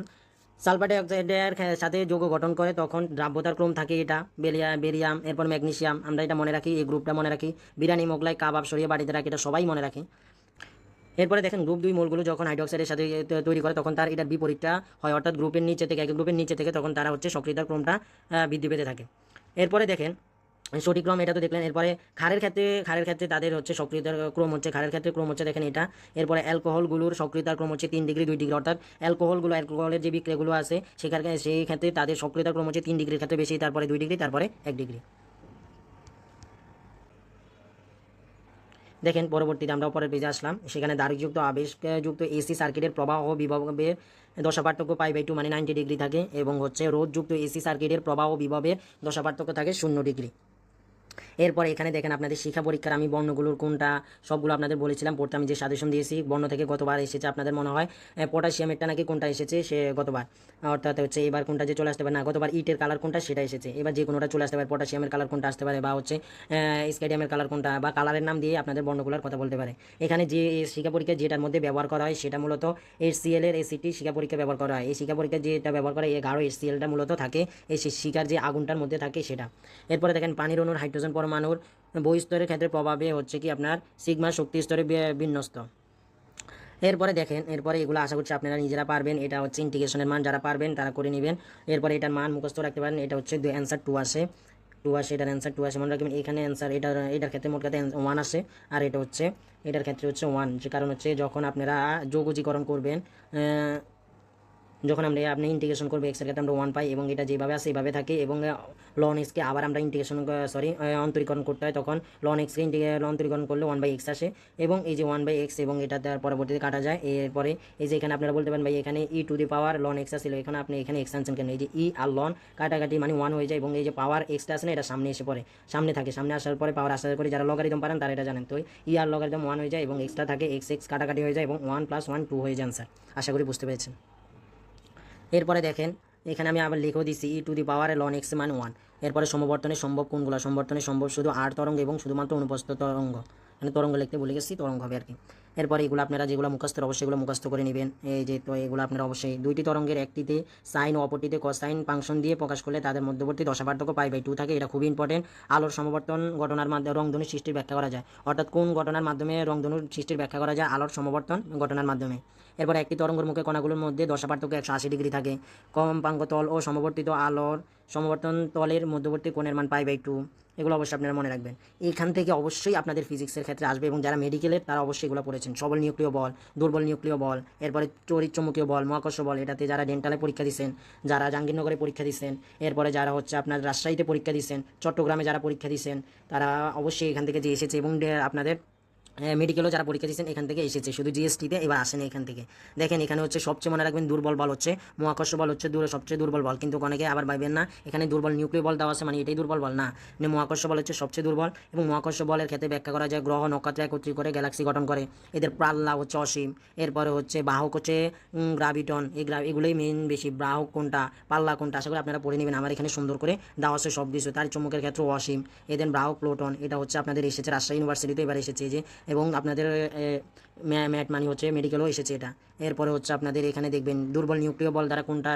সালফার ডাইঅক্সাইডের সাথে যৌগ গঠন করে তখন দ্রাব্যতার ক্রম থাকে এটা, বেরিয়াম, এরপর ম্যাগনেসিয়াম, আমরা এটা মনে রাখি, এই গ্রুপটা মনে রাখি। বিরিয়ানি, মোগলাই, কাবাব, সরিয়ে বাড়িতে রাখি, এটা সবাই মনে রাখি। এরপরে দেখেন গ্রুপ 2 মৌলগুলো যখন হাইড্রোক্সাইডের সাথে তৈরি করে তখন তার এটার বিপরীতটা হয়, অর্থাৎ গ্রুপের নিচে থেকে এক গ্রুপের নিচে থেকে তখন তারা হচ্ছে সক্রিয়তার ক্রমটা বৃদ্ধি পেতে থাকে। এরপরে দেখেন সঠিক ক্রম এটা তো দেখলেন। এরপরে ক্ষারের ক্ষেত্রে তাদের হচ্ছে সক্রিয়তার ক্রম হচ্ছে, ক্ষারের ক্ষেত্রে ক্রম হচ্ছে দেখেন এটা। এরপরে অ্যালকোহলগুলোর সক্রিয়তার ক্রম হচ্ছে 3 ডিগ্রি 2 ডিগ্রি, অর্থাৎ অ্যালকোহলের যে বিক্রিয়াগুলো আছে সেই ক্ষেত্রে তাদের সক্রিয়তার ক্রম হচ্ছে 3 ডিগ্রির ক্ষেত্রে বেশি, তারপরে 2 ডিগ্রি, তারপরে 1 ডিগ্রি। দেখেন পরবর্তীতে আমরা পরের পেজে আসলাম, সেখানে দ্বারকযুক্ত আবেশযুক্ত এসি সার্কিটের প্রবাহ ও বিভবের দশা পার্থক্য পাই/2 মানে 90 ডিগ্রি থাকে, এবং হচ্ছে রোধযুক্ত এসি সার্কিটের প্রবাহ ও বিভবের দশা পার্থক্য থাকে 0 ডিগ্রি। এরপরে এখানে দেখেন আপনাদের শিক্ষা পরীক্ষার আমি বর্ণগুলোর কোনটা সবগুলো আপনাদের বলেছিলাম পড়তে, আমি যে সাজেশন দিয়েছি বর্ণ থেকে গতবার এসেছে আপনাদের মনে হয় পটাশিয়ামেরটা নাকি কোনটা এসেছে সে গতবার, অর্থাৎ হচ্ছে এবার কোনটা যে চলে আসতে পারে না, গতবার ইটের কালার কোনটা সেটা এসেছে, এবার যে কোনোটা চলে আসতে পারে, পটাশিয়ামের কালার কোনটা আসতে পারে বা হচ্ছে স্কেডিয়ামের কালার কোনটা, বা কালারের নাম দিয়ে আপনাদের বর্ণগুলোর কথা বলতে পারে। এখানে যে শিক্ষা পরীক্ষায় যেটার মধ্যে ব্যবহার করা হয় সেটা মূলত HCl এর এসিডটি শিক্ষা পরীক্ষা ব্যবহার করা হয়। এই শিক্ষা পরীক্ষায় যেটা ব্যবহার করা হয় এই গাঢ় HClটা মূলত থাকে এই শিকার যে আগুনটার মধ্যে থাকে সেটা। এরপরে দেখেন পানির অণুর হাইড্রোজেন পরমাণুর বহিস্তরের ক্ষেত্রে প্রভাবে হচ্ছে কি আপনার সিগমা শক্তি স্তরে বিন্যস্ত। এরপরে দেখেন, এরপরে এগুলো আশা করছি আপনারা নিজেরা পারবেন, এটা হচ্ছে ইন্টিগ্রেশনের মান যারা পারবেন তারা করে নেবেন। এরপরে এটার মান মুখস্থ রাখতে পারেন, এটা হচ্ছে অ্যান্সার 2 আসে, এটার অ্যান্সার 2 আসে মনে রাখবেন। এখানে অ্যান্সার এটার ক্ষেত্রে মোট কথা 1 আসে, আর এটা হচ্ছে এটার ক্ষেত্রে হচ্ছে 1, যে কারণ হচ্ছে যখন আপনারা যৌগজীকরণ করবেন, যখন আপনি ইন্টিগ্রেশন করবে এক্সের ক্ষেত্রে আমরা 1 পাই, এবং এটা যেভাবে আছে এইভাবে থাকে, এবং লন এক্সকে আবার আমরা অন্তরীকরণ করতে হয়, তখন লন এক্সকে অন্তরীকরণ করলে 1/x আসে, এবং এই যে 1/x এবং এটা তার পরবর্তীতে কাটা যায়। এরপরে এই যে এখানে আপনারা বলতে পারেন ভাই এখানে e⁴ ln x ছিল, এখানে আপনি এখানে x আনছেন কেন, এই যে ই আর লন কাটাকাটি মানে 1 হয়ে যায়, এবং এই যে পাওয়ার এক্সটা আছে না এটা সামনে এসে পড়ে, সামনে থাকে, সামনে আসার পরে পাওয়ার আসার করে যারা লগারিদম পারেন তারা এটা জানেন। তো ই আর লগারিদম 1 হয়ে যায় এবং এক্সটা থাকে, x কাটাকাটি হয়ে যায় এবং 1 + 1 2 হয়ে যায় আনসার। আশা করি বুঝতে পেরেছেন। এরপরে দেখেন এখানে আমি আবার লিখেও দিচ্ছি e⁴ ln x মান 1। এরপরে সমবর্তনে সম্ভব কোনগুলো, সমবর্তনে সম্ভব শুধু আর তরঙ্গ এবং শুধুমাত্র অনুপস্থিত তরঙ্গ, মানে তরঙ্গ লিখতে ভুলে গেছি, তরঙ্গ হবে আর কি। এরপরে এগুলো আপনারা যেগুলো মুখস্থের অবশ্যই এগুলো মুখস্থ করে নেবেন। এই যে তো এগুলো আপনারা অবশ্যই দুইটি তরঙ্গের একটিতে সাইন ও অপরটিতে কোসাইন ফাংশন দিয়ে প্রকাশ করলে তাদের মধ্যবর্তী দশা পার্থক্য π/2 থাকে, এটা খুবই ইম্পর্টেন্ট। আলোর সমবর্তন ঘটনার মাধ্যমে রংধনুর সৃষ্টির ব্যাখ্যা করা যায়, অর্থাৎ কোন ঘটনার মাধ্যমে রংধনুর সৃষ্টির ব্যাখ্যা করা যায়, আলোর সমবর্তন ঘটনার মাধ্যমে। এরপর একটি তরঙ্গের মুখে কণাগুলোর মধ্যে দশা পার্থক্য 180 ডিগ্রি থাকে। কম্পাঙ্ক তল ও সমবর্তিত আলোর সমবর্তন তলের মধ্যবর্তী কোণের মান π/2, এগুলো অবশ্যই আপনারা মনে রাখবেন। এখান থেকে অবশ্যই আপনাদের ফিজিক্সের ক্ষেত্রে আসবে, এবং যারা মেডিকেলের তারা অবশ্যই এগুলো পড়েছেন। সবল নিউক্লিয় বল, দুর্বল নিউক্লিয় বল, এরপরে তড়িৎ চৌম্বকীয় বল, মহাকর্ষ বল, এটাতে যারা ডেন্টালে পরীক্ষা দিচ্ছেন, যারা জাহাঙ্গীরনগরে পরীক্ষা দিচ্ছেন, এরপরে যারা হচ্ছে আপনার রাজশাহীতে পরীক্ষা দিচ্ছেন, চট্টগ্রামে যারা পরীক্ষা দিচ্ছেন, তারা অবশ্যই এখান থেকে যে এসেছে, এবং আপনাদের মেডিকেলও যারা পরীক্ষা দিচ্ছেন এখান থেকে এসেছে, শুধু জিএসটিতে এবার আসেন এখান থেকে। দেখেন এখানে হচ্ছে সবচেয়ে মনে রাখবেন দুর্বল বল হচ্ছে মহাকর্ষ বল, হচ্ছে সবচেয়ে দুর্বল বল, কিন্তু অনেকে আবার ভাববেন না এখানে দুর্বল নিউক্লিয় বল দেওয়া আছে মানে এটাই দুর্বল বল, না, মানে মহাকর্ষ বল হচ্ছে সবচেয়ে দুর্বল। এবং মহাকর্ষ বলের ক্ষেত্রে ব্যাখ্যা করা যায় গ্রহ নক্ষত্র একত্রিত করে গ্যালাক্সি গঠন করে, এদের পাল্লা হচ্ছে অসীম। এরপরে হচ্ছে বাহক হচ্ছে গ্রাভিটন, এগুলোই মেইন বেশি, বাহক কোনটা পাল্লা কোনটা আশা করি আপনারা পড়ে নেবেন, আমার এখানে সুন্দর করে দেওয়া আছে সব কিছু। তার চুম্বকের ক্ষেত্রে অসীম, এদের বাহক প্লুটন, এটা হচ্ছে আপনাদের এসেছে রাজশাহী ইউনিভার্সিটিতে এবার এসেছে যে, এবং আপনাদের ম্যাট মানে হচ্ছে মেডিকেলও এসেছে এটা। এরপরে হচ্ছে আপনাদের এখানে দেখবেন দুর্বল নিউক্লিয় বল দ্বারা কোনটা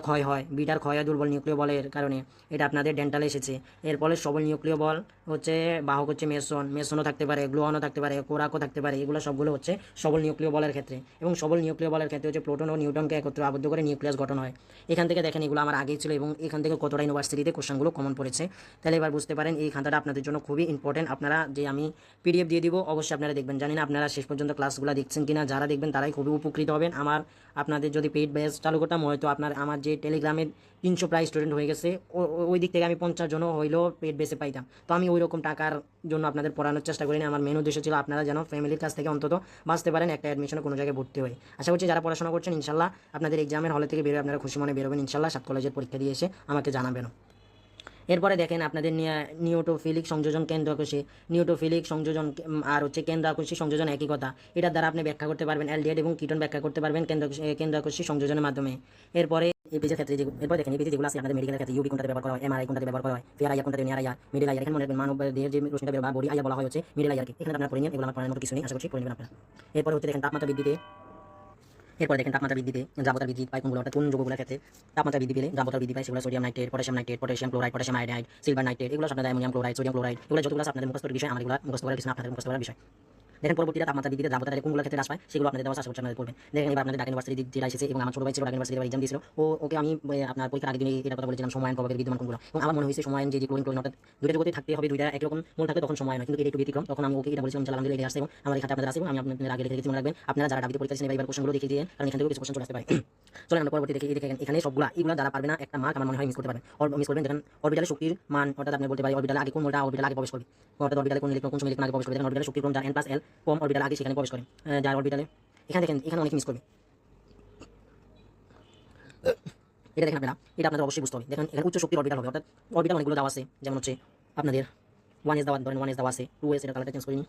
ক্ষয় হয়, বিটার ক্ষয় হয় দুর্বল নিউক্লিয় বলের কারণে, এটা আপনাদের ডেন্টালে এসেছে। এরপরে সবল নিউক্লিয় বল হচ্ছে বাহক হচ্ছে মেসনও থাকতে পারে, গ্লুয়নও থাকতে পারে, কোরাকও থাকতে পারে, এগুলো সবগুলো হচ্ছে সবল নিউক্লিয় বলের ক্ষেত্রে। এবং সবল নিউক্লিয় বলের ক্ষেত্রে হচ্ছে প্রোটন ও নিউট্রনকে একত্রে আবদ্ধ করে নিউক্লিয়াস গঠন হয়। এখান থেকে দেখেন এগুলো আমার আগেই ছিল, এবং এখান থেকে কতটা ইউনিভার্সিটিতে কোশ্চেনগুলো কমন পড়েছে। তাহলে এবার বুঝতে পারেন এই খাতাটা আপনাদের জন্য খুবই ইম্পর্টেন্ট। আপনারা যে আমি পিডিএফ দিয়ে দিব অবশ্যই আপনারা দেখবেন, জানি না আপনারা শেষ পর্যন্ত ক্লাসগুলো দেখছেন কিনা, যারা দেখবেন তারাই খুবই উপকৃত হবেন। আপনাদের যদি পেইড ব্যাচ চালু করতাম হয়তো আমার যে টেলিগ্রামের 300 প্রায় স্টুডেন্ট হয়ে গেছে, ওই দিক থেকে আমি 50 জনও হইলেও পেইড বেসে পাইতাম। তো আমি ওই রকম টাকার জন্য আপনাদের পড়ানোর চেষ্টা করিনি, আমার মেন উদ্দেশ্য ছিল আপনারা যেন ফ্যামিলির কাছ থেকে অন্তত বাঁচতে পারেন, একটা অ্যাডমিশনে কোনো জায়গায় ভর্তি হয়। আশা করছি যারা পড়াশোনা করছেন ইনশাল্লাহ আপনাদের এক্সামের হলে থেকে বেরোয় আপনারা খুশি মনে বেরোবেন ইনশাল্লাহ, 7 কলেজের পরীক্ষা দিয়ে এসে আমাকে জানাবেন। এরপরে দেখেন আপনাদের নিউটোফিলিক সংযোজন কেন্দ্র আকর্ষী, নিউটোফিলিক সংযোজন আর হচ্ছে কেন্দ্র আকর্ষী সংযোজন একই কথা, এটার দ্বারা আপনি ব্যাখ্যা করতে পারবেন অ্যালডিহাইড এবং কিটোন ব্যাখ্যা করতে পারবেন কেন্দ্র আকর্ষী সংযোজনের মাধ্যমে। এরপরে এই পেজের ক্ষেত্রে এরপর দেখেন এই পেজে যেগুলো আছে আপনাদের মেডিকেলের ক্ষেত্রে ইউভি কোনটাতে ব্যবহার করা হয়, এমআরআই কোনটাতে ব্যবহার করা হয়, ফেয়ার আইয়া কোনটাতে নিয়ার আইয়া, মিডল আইয়া, এখানে মনে রাখবেন মানব দেহের যে রশ্মিটা বা বডি আইয়া বলা হয় হচ্ছে মিডল আইয়াকে, এখানে আপনারা পড়ে নিন, এগুলো আমার পড়ানোর মতো কিছু নেই, আশা করছি পড়ে নেবেন আপনারা। এরপর হচ্ছে দেখেন তাপমাত্রা বৃদ্ধিতে, এরপর দেখেন তাপমাত্রা বৃদ্ধিতে দ্রাবকতার বৃদ্ধি পায় কোনগুলো, অর্থাৎ কোন যৌগগুলোর ক্ষেত্রে তাপমাত্রা বৃদ্ধি পেলে দ্রাবকতার বৃদ্ধি পায়, সেগুলো sodium nitrate, potassium chloride, potassium iodide, silver nitrate, এগুলো আপনাদের অ্যামোনিয়াম ক্লোরাইড, সোডিয়াম ক্লোরাইড, এগুলো যতগুলো আছে আপনাদের মুখস্থ বিষয়, আমার এগুলো মুখস্থ করার কিছু না, আপনাদের মুখস্থ করার বিষয়। দেখেন পরবর্তীতে তাপমাত্রা বৃদ্ধিতে দ্রাবকতা কোনগুলোর ক্ষেত্রে হ্রাস পায় সেগুলো আপনাদের দেওয়া আশা করছি আপনাদের করবেন। দেখেন এবার আপনাদের ঢাকা ইউনিভার্সিটি যেটা এসেছে এবং আমার ছোট ভাই ছিল ঢাকা ইউনিভার্সিটি এক্সাম দিয়েছিল, ওকে আমি আপনার পরীক্ষার আগের দিনে এটা কথা বলেছিলাম সমায়ন প্রভাবের বিদ্যমান কোনগুলো, এবং আমার মনে হয়েছে সমায়ন যে ক্লোরিন ক্লোরিন অর্থাৎ দুইটা জগতে থাকতে হবে, দুইটা একরকম মূল থাকলে তখন সময় নয়, কিন্তু এটা একটু ব্যতিক্রম। তখন আমি ওকে এটা বলেছিলাম আলহামদুলিল্লাহ এটা আসছে এবং আমার এই খাতা আপনাদের আছে এবং আমি আপনাদের আগে লিখে রেখেছি, মনে রাখবেন আপনারা যারা ডাবিতে পরীক্ষা দিয়েছেন এবার কোশ্চেনগুলো দেখিয়ে দিয়ে, কারণ এখান থেকে কিছু কোশ্চেন চলে আসতে পারে। চলেন আমরা পরবর্তী দেখি। দেখেন এখানে সবগুলা এগুলো যারা পারবে না একটা মার্ক আমার মনে হয় মিস করতে পারবেন, মিস করবেন। দেখেন অরবিটালে শক্তির মান অর্থাৎ আপনি বলতে পারি অরবিটালে আগে কোন মোলটা অরবিটালে আগে প্রবেশ করবে, অর্থাৎ অরবিটালে কোন ইলেকট্রন কোন সময় ইলেকট্রন আগে প্রবেশ করবে। দেখেন অরবিটালে শক্তির ক্রম যার n+l কম অরবিটালে আগে সেখানে প্রবেশ করে, যার অরবিটালে এখানে দেখেন এখানে অনেক মিস করবে। এটা দেখেন আপনারা, এটা আপনাদের অবশ্যই বুঝতে হবে। দেখেন এখানে উচ্চ শক্তির অরবিটাল হবে, অর্থাৎ অরবিটাল অনেকগুলো দেওয়া আছে, যেমন হচ্ছে আপনাদের 1s দেওয়া, ধরেন 1s দেওয়া আছে, 2s এটা কালারটা চেঞ্জ করিনি,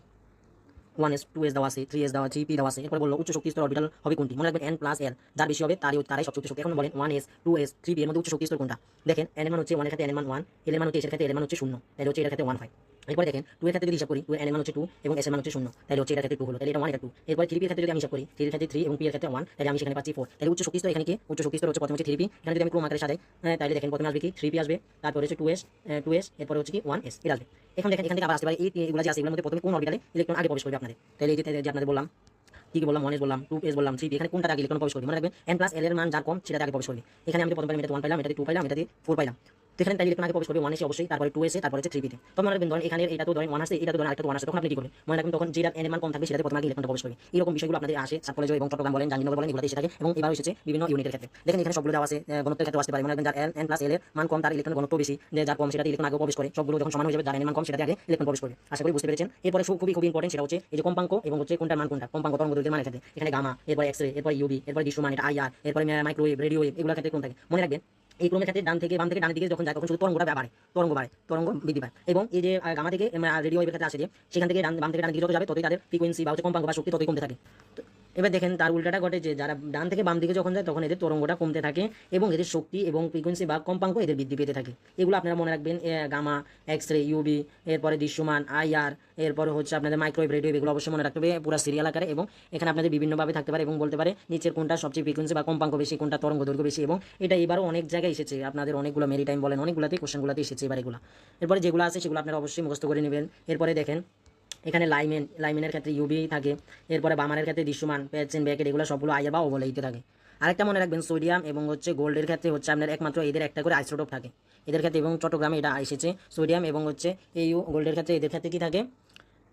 1s 2s দেওয়া আছে, 3s দেওয়া আছে, 3p দেওয়া আছে। এরপর বললো উচ্চ শক্তি স্তর অরবিটাল হবে কোনটি, মনে রাখবেন n+l, যার বেশি হবে তারাই সবচেয়ে উচ্চ শক্তি। এখন বলেন 1s 2s 3p এর মধ্যে উচ্চ শক্তি স্তর কোনটা? দেখেন n এর মান হচ্ছে 1 এর ক্ষেত্রে n এর মান 1, l এর মান হচ্ছে s এর ক্ষেত্রে l এর মান হচ্ছে 0, তাহলে হচ্ছে এর ক্ষেত্রে 1 হয়। এরপরে দেখেন 2 এর ক্ষেত্রে যদি হিসাব করি, 2 এর n এর মান হচ্ছে 2 এবং s এর মান হচ্ছে 0, তাহলে হচ্ছে এর ক্ষেত্রে 2 হলো, তাহলে এটা 1 এটা 2। এরপর 3p এর ক্ষেত্রে যদি আমি হিসাব করি, 3 এর ক্ষেত্রে 3 এবং p এর ক্ষেত্রে 1, তাহলে আমি সেখানে পাচ্ছি 4। তাহলে উচ্চ শক্তি স্তর এখানে কি? উচ্চ শক্তি স্তর হচ্ছে প্রথমে হচ্ছে 3p, এখানে যদি আমি ক্রম আকারে সাজাই, তাহলে দেখেন প্রথমে আসবে কি 3p আসবে, তারপরে হচ্ছে 2s এরপরে হচ্ছে কি 1s এটা আসবে। এখন দেখেন এখান থেকে আবার আসতে পারে এইগুলো যে আছে এগুলোর মধ্যে প্রথমে কোন অরবিটালে ইলেকট্রন আগে প্রবেশ করবে আপনাদের, তাহলে এই যে আপনাদের বললাম কি বললাম 1s বললাম 2s বললাম 3p, এখানে কোনটা আগে ইলেকট্রন প্রবেশ করবে? মনে রাখবেন n+l এর মান যার কম সেটা আগে প্রবেশ করবে। এখানে আমি প্রথম পাইলাম এটাতে 1 পাইলাম, এটাতে 2 পাইলাম, এটাতে 4 পাইলাম, তো এখানে তাই ইলেকট্রন আগে প্রবেশ করবে 1s অবশ্যই, তারপরে 2s তারপরে হচ্ছে 3p তে। তখন মনে রাখবেন ধরেন এখানে এটা তো ধরেন 1 আসছে, এটা তো ধরেন আরেকটা 1 আসছে, তখন আপনি কি করবেন? মনে রাখবেন তখন যেটা n এর মান কম থাকবে সেটাতে প্রথমে আগে ইলেকট্রনটা প্রবেশ করবে। এরকম বিষয়গুলো আপনাদের আসে সাব কলেজ এবং চট্টগ্রাম বলেন জাহাঙ্গীরনগর বলেন এগুলোতে এসে থাকে, এবং এবারও এসেছে বিভিন্ন ইউনিটের ক্ষেত্রে। দেখেন এখানে সবগুলো দেওয়া আছে, ঘনত্বের ক্ষেত্রে আসতে পারে। মনে রাখবেন যার n+l এর মান কম তার ইলেকট্রন ঘনত্ব বেশি, যার কম সেটাতে ইলেকট্রন আগে প্রবেশ করে। সবগুলো যখন সমান হয়ে যাবে যার n এর মান কম সেটাতে আগে ইলেকট্রন প্রবেশ করবে। আশা করি বুঝতে পেরেছেন। এরপরে খুবই ইম্পর্টেন্ট সেটা হচ্ছে এই যে কম্পাঙ্ক এবং হচ্ছে কোনটার মান কোনটা, কম্পাঙ্ক তরঙ্গদৈর্ঘ্যের মানের ক্ষেত্রে এখানে গামা, এরপর এক্স-রে, এরপর ইউভি, এরপর দৃশ্যমান এটা IR, এরপর মাইক্রোওয়েভ, রেডিও ওয়েভ, এগুলোর ক্ষেত্রে কোন থাকে? মনে রাখবেন এই ক্রমের ক্ষেত্রে ডান থেকে বাম থেকে ডান দিকে যখন যায় তখন শুধু তরঙ্গটা বাড়ে, তরঙ্গ বৃদ্ধি পায়। এবং এই যে গামা থেকে রেডিও ওয়েভের ক্ষেত্রে আসে যে সেখান থেকে বাম থেকে ডান দিকে যত যাবে ততই তাদের ফ্রিকোয়েন্সি বা হচ্ছে কম্পাঙ্ক বা শক্তি ততই কমতে থাকে। এবার দেখেন তার উল্টাটা ঘটে যে যারা ডান থেকে বাম দিকে যখন যায় তখন এদের তরঙ্গটা কমতে থাকে এবং এদের শক্তি এবং ফ্রিকোয়েন্সি বা কম্পাঙ্ক এদের বৃদ্ধি পেতে থাকে। এগুলো আপনারা মনে রাখবেন, গামা, এক্স-রে, ইউভি, এরপরে দৃশ্যমান IR, এরপরে হচ্ছে আপনাদের মাইক্রোওয়েভ, রেডিও, এগুলো অবশ্যই মনে রাখতে হবে পুরো সিরিয়াল আকারে। এবং এখানে আপনাদের বিভিন্নভাবে থাকতে পারে এবং বলতে পারে নিচের কোনটা সবচেয়ে ফ্রিকোয়েন্সি বা কম্পাঙ্ক বেশি, কোনটা তরঙ্গ দৈর্ঘ্য বেশি। এবং এটা এবারও অনেক জায়গায় এসেছে, আপনাদের অনেকগুলো মেরিটাইম বলেন অনেকগুলোতেই কোশ্চেনগুলোতে এসেছে এবার এগুলো। এরপরে যেগুলো আছে সেগুলো আপনারা অবশ্যই মুখস্থ করে নেবেন। এরপরে দেখেন এখানে লাইমেনের ক্ষেত্রে ইউবি থাকে, এরপরে বামারের ক্ষেত্রে দৃশ্যমান, প্যাচেন, ব্যাকেট, এগুলো সবগুলো আইআর বা ওভারলেইতে থাকে। আরেকটা মনে রাখবেন সোডিয়াম এবং হচ্ছে গোল্ডের ক্ষেত্রে হচ্ছে আপনার একমাত্র এদের একটা করে আইসোটোপ থাকে এদের ক্ষেত্রে, এবং চট্টগ্রামে এটা এসেছে সোডিয়াম এবং হচ্ছে এইউ গোল্ডের ক্ষেত্রে এদের ক্ষেত্রে কি থাকে?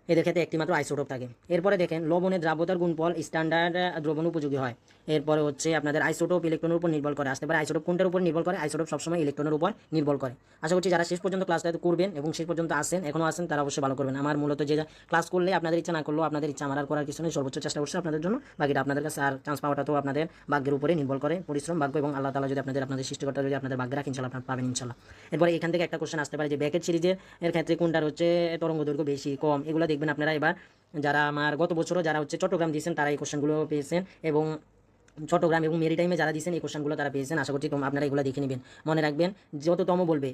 এদের ক্ষেত্রে একটি মাত্র আইসোটোপ থাকে। এরপরে দেখেন লবণের দ্রাব্যতার গুণফল স্ট্যান্ডার্ড দ্রবণ উপযোগী হয়। এরপরে হচ্ছে আপনাদের আইসোটোপ ইলেকট্রনের উপর নির্ভর করে। আসতে পারে আইসোটোপ কোনটার উপর নির্ভর করে? আইসোটোপ সবসময় ইলেকট্রনের উপর নির্ভর করে। আশা করছি যারা শেষ পর্যন্ত ক্লাসটা করবেন এবং শেষ পর্যন্ত আসেন এখনও আসেন তারা অবশ্যই ভালো করবেন। আমার মূলত যে ক্লাস করলে আপনাদের ইচ্ছা না করলেও আপনাদের ইচ্ছা আমার আর করার কিছু নেই, সর্বোচ্চ চেষ্টা করছে আপনাদের জন্য। বাকিটা আপনাদের কাছে আর চান্স পাওয়াটা তো আপনাদের ভাগ্যের উপরে নির্ভর করে, পরিশ্রম, ভাগ্য এবং আল্লাহ তাআলা যদি আপনাদের সৃষ্টিকর্তা যদি আপনাদের ভাগ্যে রাখেন ইনশাআল্লাহ আপনারা পাবেন ইনশাআল্লাহ। এরপরে এখান থেকে একটা কোশ্চেন আসতে পারে যে ব্যাকেট সিরিজের ক্ষেত্রে কোনটার হচ্ছে তরঙ্গ দৈর্ঘ্য বেশি কম, এগুলো দেখবেন আপনারা। এবার যারা আমার গত বছরও যারা হচ্ছে চট্টগ্রাম দিয়েছেন তারা এই কোশ্চেনগুলো পেয়েছেন, এবং চট্টগ্রাম এবং মেরিটাইমে যারা দিয়েছেন এই কোশ্চেনগুলো তারা পেয়েছেন। আশা করছি আপনারা এগুলো দেখে নেবেন। মনে রাখবেন যততম বলবে,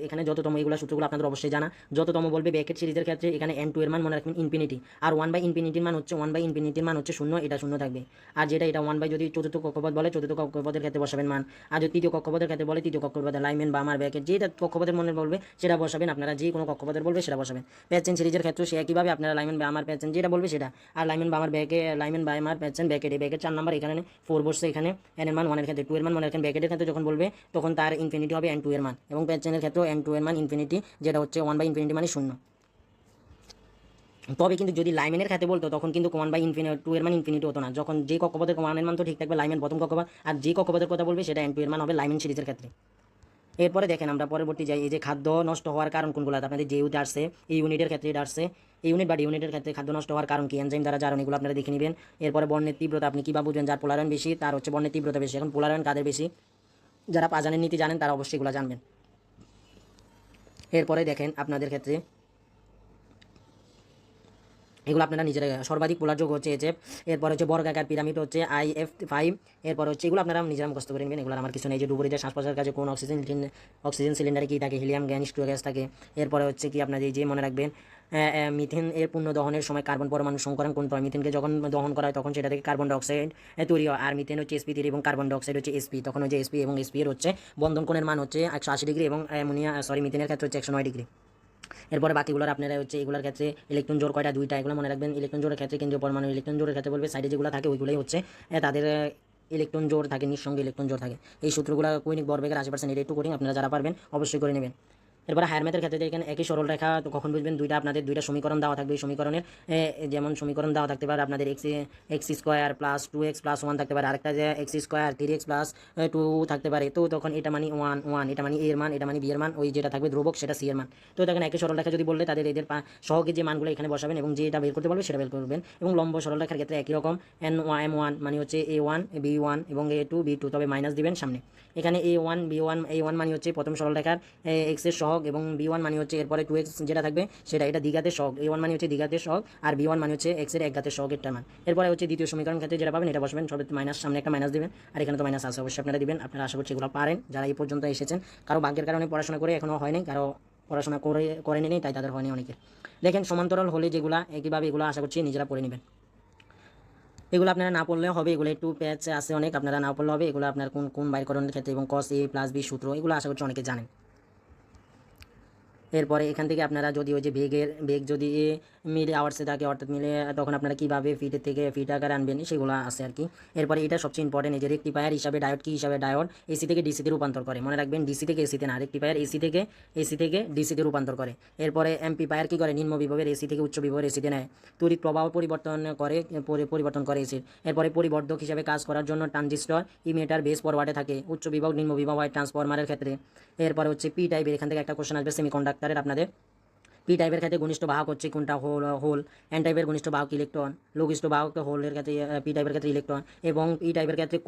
এখানে যততম এগুলো সূত্রগুলো আপনাদের অবশ্যই জানা, যততম বলবে ব্যাকেট সিরিজের ক্ষেত্রে এখানে n2 এর মান মনে রাখবেন ইনফিনিটি, আর 1/ইনফিনিটির মান হচ্ছে 1/ইনফিনিটির মান হচ্ছে 0, এটা 0 থাকবে। আর যেটা এটা 1 যদি চতুর্থ কক্ষপথ বলে চতুর্থ কক্ষপথের ক্ষেত্রে বসাবেন মান, আর যদি তৃতীয় কক্ষপথের ক্ষেত্রে বলে তৃতীয় কক্ষপথের লাইমেন বা আমার ব্যাকেট যেটা কক্ষপথের মনে বলবে সেটা বসাবেন। আপনারা যে কোনো কক্ষপথের বলবে সেটা বসাবেন। প্যাচেন সিরিজের ক্ষেত্রে সে একইভাবে আপনারা লাইমেন বা আমার প্যাচেন যেটা বলবে সেটা, আর লাইমেন বা আমার লাইমেন বা আমার প্যাচেন ব্যাকেট, এই ব্যাকেট 4 নাম্বার এখানে 4 বসছে, এখানে n এর মান 1 এর ক্ষেত্রে 2 এর মান মনে রাখেন। ব্যাকেটের ক্ষেত্রে যখন বলবে তখন তার ইনফিনিটি হবে n2 এর মান, এবং প্যাচেনের ক্ষেত্রেও n2 এর মান ইনফিনিটি, যেটা হচ্ছে 1/ইনফিনিটি মানে 0। তবে কিন্তু যদি লাইমেনের ক্ষেত্রে বলতো তখন কিন্তু 1/2 এর মান ইনফিনিটি হতো না, যখন যে কক্ষপথের 1 এর মান তো ঠিক থাকবে লাইমেন প্রথম কক্ষপথ, আর যে কক্ষপথের কথা বলবে সেটা n2 এর মান হবে লাইমেন সিরিজের ক্ষেত্রে। এরপরে দেখেন আমরা পরবর্তী যাই, এই যে খাদ্য নষ্ট হওয়ার কারণ কোনগুলো আপনাদের যে ইউনিট আসছে এই ইউনিটের ক্ষেত্রে এটা আসছে, এই ইউনিট বা ইউনিটের ক্ষেত্রে খাদ্য নষ্ট হওয়ার কারণ কি, এনজাইম দ্বারা জারণ, এগুলো আপনারা দেখে নেবেন। এরপরে বর্ণের তীব্রতা আপনি কীভাবে বুঝবেন? যার পোলারায়ন বেশি তার হচ্ছে বর্ণের তীব্রতা বেশি। এখন পোলারায়ন কাদের বেশি? যারা পাজানের নীতি জানেন তারা অবশ্যই এগুলো জানবেন। এরপরে দেখেন আপনাদের ক্ষেত্রে এগুলো আপনারা নিজেরা সর্বাধিক পোলার যোগ হচ্ছে HF, এরপর হচ্ছে বর্গাকার পিরামিড হচ্ছে IF5, এরপর হচ্ছে এগুলো আপনারা নিজেরা মুখস্থ করে নেবেন। এগুলো আমার কিছু নেই। যে ডুবুরিদের শ্বাস প্রশ্বাসের কাজে কোন অক্সিজেন সিলিন্ডারে কী থাকে? হিলিয়াম গ্যাস, নিষ্ক্রিয় গ্যাস থাকে। এরপরে হচ্ছে কি আপনাদের যে মনে রাখবেন মিথেন এর পূর্ণ দহনের সময় কার্বন পরমাণু সংকরণ কোনটা হয়? মিথেনকে যখন দহন করা হয় তখন সেটা থেকে কার্বন ডাইঅক্সাইড তৈরি হয়, আর মিথেন হচ্ছে sp3 এবং কার্বন ডাইঅক্সাইড হচ্ছে sp, তখন হচ্ছে sp এবং sp এর হচ্ছে বন্ধন কোণের মান হচ্ছে 180 ডিগ্রি এবং মিথেনের ক্ষেত্রে হচ্ছে 109 ডিগ্রি। এরপরে বাকিগুলোর আপনারা হচ্ছে এগুলোর ক্ষেত্রে ইলেকট্রন জোর কয়টা, দুইটা, এগুলো মনে রাখবেন। ইলেকট্রন জোরের ক্ষেত্রে কেন্দ্রীয় পরমাণু ইলেকট্রন জোরের ক্ষেত্রে বলবে সাইডে যেগুলো থাকে ওইগুলোই হচ্ছে তাদের ইলেকট্রন জোর থাকে, নিঃসঙ্গে ইলেকট্রন জোর থাকে। এই সূত্রগুলো কৌণিক ভরবেগের 80%, এটা একটু কঠিন, আপনারা যারা পারবেন অবশ্যই করে নেবেন। এরপর হায়ার ম্যাথের ক্ষেত্রে দেখেন একই সরল রেখা তো কখন বুঝবেন, দুইটা আপনাদের দুইটা সমীকরণ দেওয়া থাকবে। এই সমীকরণের যেমন সমীকরণ দেওয়া থাকতে পারে আপনাদের x square plus 2x plus 1 থাকতে পারে, আরেকটা যে এক্স স্কোয়ার 3x প্লাস 2 থাকতে পারে। তো তখন এটা মানে 1 1, এটা মানে a এর মান, এটা মানে b এর মান, ওই যেটা থাকবে ধ্রুবক সেটা c এর মান। তো দেখেন একই সরল রেখা যদি বললে তাদের এদের সহগের যে মানগুলো এখানে বসাবেন এবং যেটা বের করতে বলবে সেটা বের করবেন। এবং লম্ব সরল রেখার ক্ষেত্রে একই রকম m1 মানে হচ্ছে a1 b1 এবং a2 b2, তবে মাইনাস দিবেন সামনে। এখানে a1 b1, a1 মানে হচ্ছে প্রথম সরল রেখার x এর সহগ এবং b1 মানে হচ্ছে এরপরে 2x যেটা থাকবে সেটা, এটা দ্বিঘাতের সহগ। a1 মানে হচ্ছে দ্বিঘাতের সহগ আর b1 মানে হচ্ছে x এর একঘাতের সহগের মান। এরপরে হচ্ছে দ্বিতীয় সমীকরণ ক্ষেত্রে যেটা পাবেন এটা বসবেন, সবে মাইনাস, সামনে একটা মাইনাস দিবেন আর এখানে তো মাইনাস আছে, অবশ্যই আপনারা দিবেন। আপনারা আশা করছি এগুলো পারেন যারা এই পর্যন্ত এসেছেন। কারো ভাগ্যের কারণে পড়াশোনা করে এখনো হয়নি, কারো পড়াশোনা করেনি তাই তাদের হয়নি অনেকের। দেখেন সমান্তরাল হলে যেগুলা একইভাবে এগুলো আশা করছি নিজেরা পড়ে নেবেন। এগুলো আপনারা না পড়লেও হবে, এগুলো একটু প্যাচ আছে অনেক, আপনারা না পড়লে হবে। এগুলো আপনার কোন বাইরকরণের ক্ষেত্রে এবং cos a প্লাস b সূত্র, এগুলো আশা করছি অনেকে জানেন। এরপরে এখান থেকে আপনারা যদি ওই যে বেগ যদি মিলে আওয়ার্সে থাকে অর্থাৎ মিলে, তখন আপনারা কীভাবে ফিটের থেকে ফিট আকার আনবেন সেগুলো আছে আর কি। এরপরে এটা সবচেয়ে ইম্পর্টেন্ট, এই যে রেক্টিফায়ার হিসাবে ডায়োড কী হিসাবে, ডায়োড এসি থেকে ডিসিতে রূপান্তর করে, মনে রাখবেন ডিসি থেকে এসিতে না, রেক্টিফায়ার এসি থেকে ডিসিতে রূপান্তর করে। এরপরে এম্পিফায়ার কী করে, নিম্ন বিভবের এসি থেকে উচ্চ বিভবের এসিতে নেয়, তড়িৎ প্রবাহ পরিবর্তন করে এসির। এরপরে পরিবর্ধক হিসাবে কাজ করার জন্য ট্রানজিস্টর, ইমিটার, বেস ফরওয়ার্ডে থাকে, উচ্চ বিভব নিম্ন বিভব হয় ট্রান্সফরমারের ক্ষেত্রে। এরপরে হচ্ছে পি টাইপের, এখান থেকে একটা কোশ্চেন আসবে সেমিকন্ডাক্টরের আপনাদের। পি টাইপের ক্ষেত্রে ঘনিষ্ঠ বাহক হচ্ছে কোনটা, হোল। এন টাইপের ঘনিষ্ঠ বাহক ইলেকট্রন, লঘিষ্ঠ বাহক হোলের ক্ষেত্রে পি টাইপের ক্ষেত্রে ইলেকট্রন। এবং পি টাইপের ক্ষেত্রে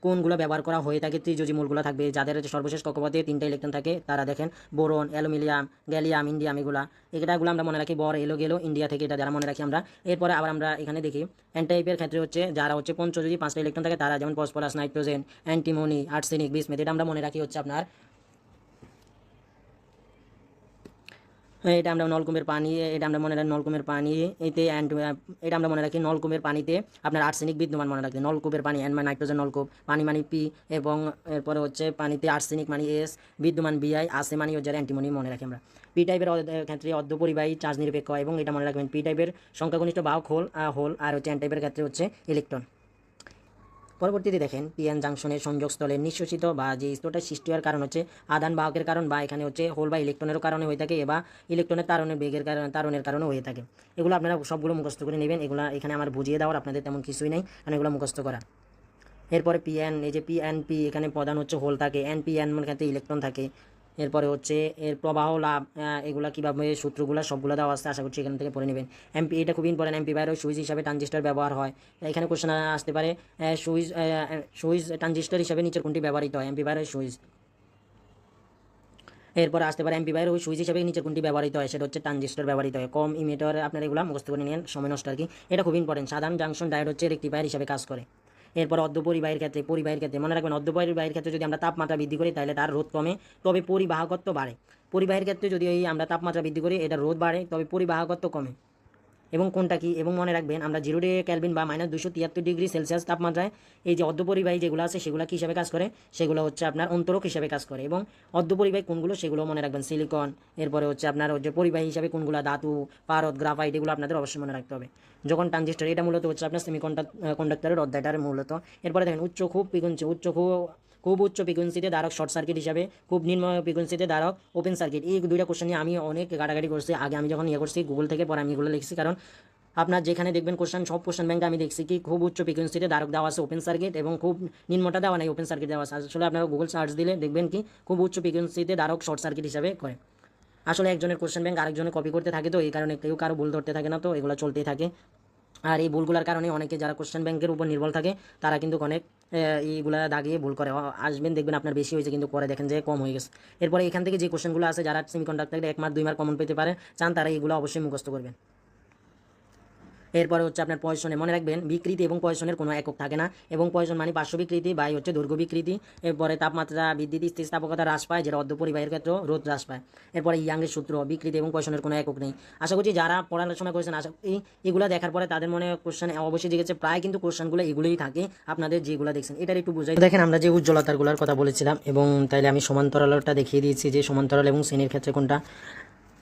কোনগুলো ব্যবহার করা হয়ে থাকে, ত্রিযোজী মূলগুলো থাকবে যাদের সর্বশেষ কক্ষপথে 3টা ইলেকট্রন থাকে, তারা দেখেন বোরন, অ্যালুমিনিয়াম, গ্যালিয়াম, ইন্ডিয়াম, এগুলো আমরা মনে রাখি। বর গেলো ইন্ডিয়া থেকে, এটা যারা মনে রাখি আমরা। এরপরে আবার আমরা এখানে দেখি এন টাইপের ক্ষেত্রে হচ্ছে যারা হচ্ছে পঞ্চযোজী 5টা ইলেকট্রন থাকে, তারা যেমন ফসফরাস, নাইট্রোজেন, অ্যান্টিমনি, আর্সেনিক, বিসমেথ, এটা আমরা মনে রাখি হচ্ছে আপনার, এটা আমরা নলকূপের পানি, এটা আমরা মনে রাখি নলকূপের পানি এতে এটা আমরা মনে রাখি নলকূপের পানিতে আপনার আর্সেনিক বিদ্যমান, মনে রাখি নলকূপের পানি, এন মানে নাইট্রোজেন, নলকূপ, পানি মানে পি, এবং এরপরে হচ্ছে পানিতে আর্সেনিক মানে এস, বিদ্যমান বিআই, আসে মানে হচ্ছে অ্যান্টিমনি, মনে রাখি আমরা। পি টাইপের ক্ষেত্রে অর্ধপরিবাহী চার্জ নিরপেক্ষ, এবং এটা মনে রাখবেন পি টাইপের সংখ্যাগনিষ্ঠ বাহক হোল, আর হচ্ছে এন টাইপের ক্ষেত্রে হচ্ছে ইলেকট্রন। পরবর্তীতে দেখেন পিএন জাংশনের সংযোগস্থলের নিঃশ্বসিত বা যে স্তরটা সৃষ্টি হওয়ার কারণ হচ্ছে আদান বাহকের কারণ, বা এখানে হচ্ছে হোল বা ইলেকট্রনের কারণে হয়ে থাকে, বা ইলেকট্রনের তারণের কারণে হয়ে থাকে। এগুলো আপনারা সবগুলো মুখস্থ করে নেবেন, এগুলো এখানে আমার বুঝিয়ে দেওয়ার আপনাদের তেমন কিছুই নেই, কারণ এগুলো মুখস্থ করা। এরপরে পিএন, এই যে পিএনপি, এখানে প্রধান হচ্ছে হোল থাকে, এনপিএন মানে ক্ষেত্রে ইলেকট্রন থাকে। এরপরে হচ্ছে এর প্রবাহ লাভ, এগুলা কীভাবে সূত্রগুলো সবগুলো দেওয়া আসতে, আশা করছি এখান থেকে পড়ে নেবেন। এমপি, এটা খুব ইম্পর্টেন্ট, এমপিফায়ার সুইচ হিসাবে ট্রানজিস্টর ব্যবহার হয়। এখানে কোশ্চেন আসতে পারে সুইচ ট্রানজিস্টর হিসাবে নিচের কোনটি ব্যবহৃত হয়, এমপিফায়ারের সুইচ। এরপরে আসতে পারে এমপিফায়ার ওই সুইচ হিসাবে নিচের কোনটি ব্যবহৃত হয়, সেটা হচ্ছে ট্রানজিস্টর ব্যবহৃত হয়। কম ইমিটার, আপনারা এগুলো মুখস্থ করে নিন, সময় নষ্ট আর কি। এটা খুব ইম্পর্টেন্ট। সাধারণ জাংশন ডায়োড হচ্ছে রেক্টিফায়ার হিসাবে কাজ করে। এরপর অর্ধপরিবাহীর ক্ষেত্রে মনে রাখবেন, অর্ধপরিবাহীর ক্ষেত্রে যদি আমরা তাপমাত্রা বৃদ্ধি করি তাহলে তার রোধ কমে, তবে পরিবাহকত্ব বাড়ে। পরিবাহীর ক্ষেত্রে যদি আমরা তাপমাত্রা বৃদ্ধি করি এটা রোধ বাড়ে, তবে পরিবাহকত্ব কমে। এবং কোনটা কি, এবং মনে রাখবেন আমরা 0 কেলভিন বা -273 ° তাপমাত্রায় এই যে অর্ধপরিবাহী যেগুলো আছে সেগুলো কী হিসাবে কাজ করে, সেগুলো হচ্ছে আপনার অন্তরক হিসাবে কাজ করে। এবং অর্ধপরিবাহী কোনগুলো সেগুলো মনে রাখবেন, সিলিকন। এরপরে হচ্ছে আপনার যে পরিবাহী হিসাবে কোনগুলো, ধাতু, পারদ, গ্রাফাইট, এগুলো আপনাদের অবশ্যই মনে রাখতে হবে। যখন ট্রানজিস্টর, এটা মূলত হচ্ছে আপনার কন্ডাক্টরের অধ্যায়টার মূলত। এরপরে দেখেন খুব উচ্চ ফ্রিকোয়েন্সিতে ধারক শর্ট সার্কিট হিসাবে, খুব নিম্ন ফ্রিকোয়েন্সিতে ধারক ওপেন সার্কিট। এই দুইটা কোশ্চেন নিয়ে আমি অনেক গাড়াগাড়ি করছি আগে, আমি যখন করছি গুগল থেকে, পরে আমি এগুলো লিখছি, কারণ আপনার যেখানে দেখবেন কোশ্চেন, সব কোশ্চেন ব্যাংকে আমি দেখছি কি খুব উচ্চ ফ্রিকোয়েন্সিতে ধারক দেওয়া আছে ওপেন সার্কিট, এবং খুব নিম্নটা দেওয়া নাই ওপেন সার্কিট দেওয়া আছে। আসলে আপনারা গুগল সার্চ দিলে দেখবেন কি খুব উচ্চ ফ্রিকোয়েন্সিতে ধারক শর্ট সার্কিট হিসাবে করে। আসলে একজনের কোশ্চেন ব্যাংক আরেকজনের কপি করতে থাকে, তো এই কারণে কেউ কারো ভুল ধরতে থাকে না, তো এগুলো চলতেই থাকে। আর এই ভুলগুলোর কারণে অনেকে যারা কোশ্চেন ব্যাংকের উপর নির্ভর থাকে তারা কিন্তু অনেক এইগুলা দাগিয়ে ভুল করে। আসবেন দেখবেন আপনার বেশি হয়েছে, কিন্তু পরে দেখেন যে কম হয়ে গেছে। এরপরে এখান থেকে যে কোশ্চেনগুলো আছে, যারা সেমিকন্ডাক্টরে 1 মার্ক 2 মার্ক কমন পেতে পারে চান, তারা এইগুলো অবশ্যই মুখস্থ করবেন। এরপরে হচ্ছে আপনার পয়সনে, মনে রাখবেন বিকৃতি এবং পয়সনের কোনো একক থাকে না, এবং পয়সন মানে পার্শ্ব বিকৃতি, বাই হচ্ছে দৈর্ঘ্য বিকৃতি। এরপরে তাপমাত্রা বৃদ্ধি স্থিতিস্থাপকতা হ্রাস পায়, যেটা অর্ধপরিবাহীর ক্ষেত্রে রোধ হ্রাস পায়। এরপরে ইয়াংয়ের সূত্র, বিকৃতি এবং পয়সনের কোনো একক নেই। আশা করছি যারা পড়াশোনা করেছেন, আশা করি এগুলো দেখার পরে তাদের মনে কোশ্চেন অবশ্যই জিগেছে, প্রায় কিন্তু কোশ্চেনগুলো এগুলোই থাকে আপনাদের যেগুলো দেখছেন। এটার একটু বুঝাই দেখেন, আমরা যে উজ্জ্বলতারগুলোর কথা বলেছিলাম, এবং তাইলে আমি সমান্তরালটা দেখিয়ে দিয়েছি যে সমান্তরাল এবং শ্রেণীর ক্ষেত্রে কোনটা।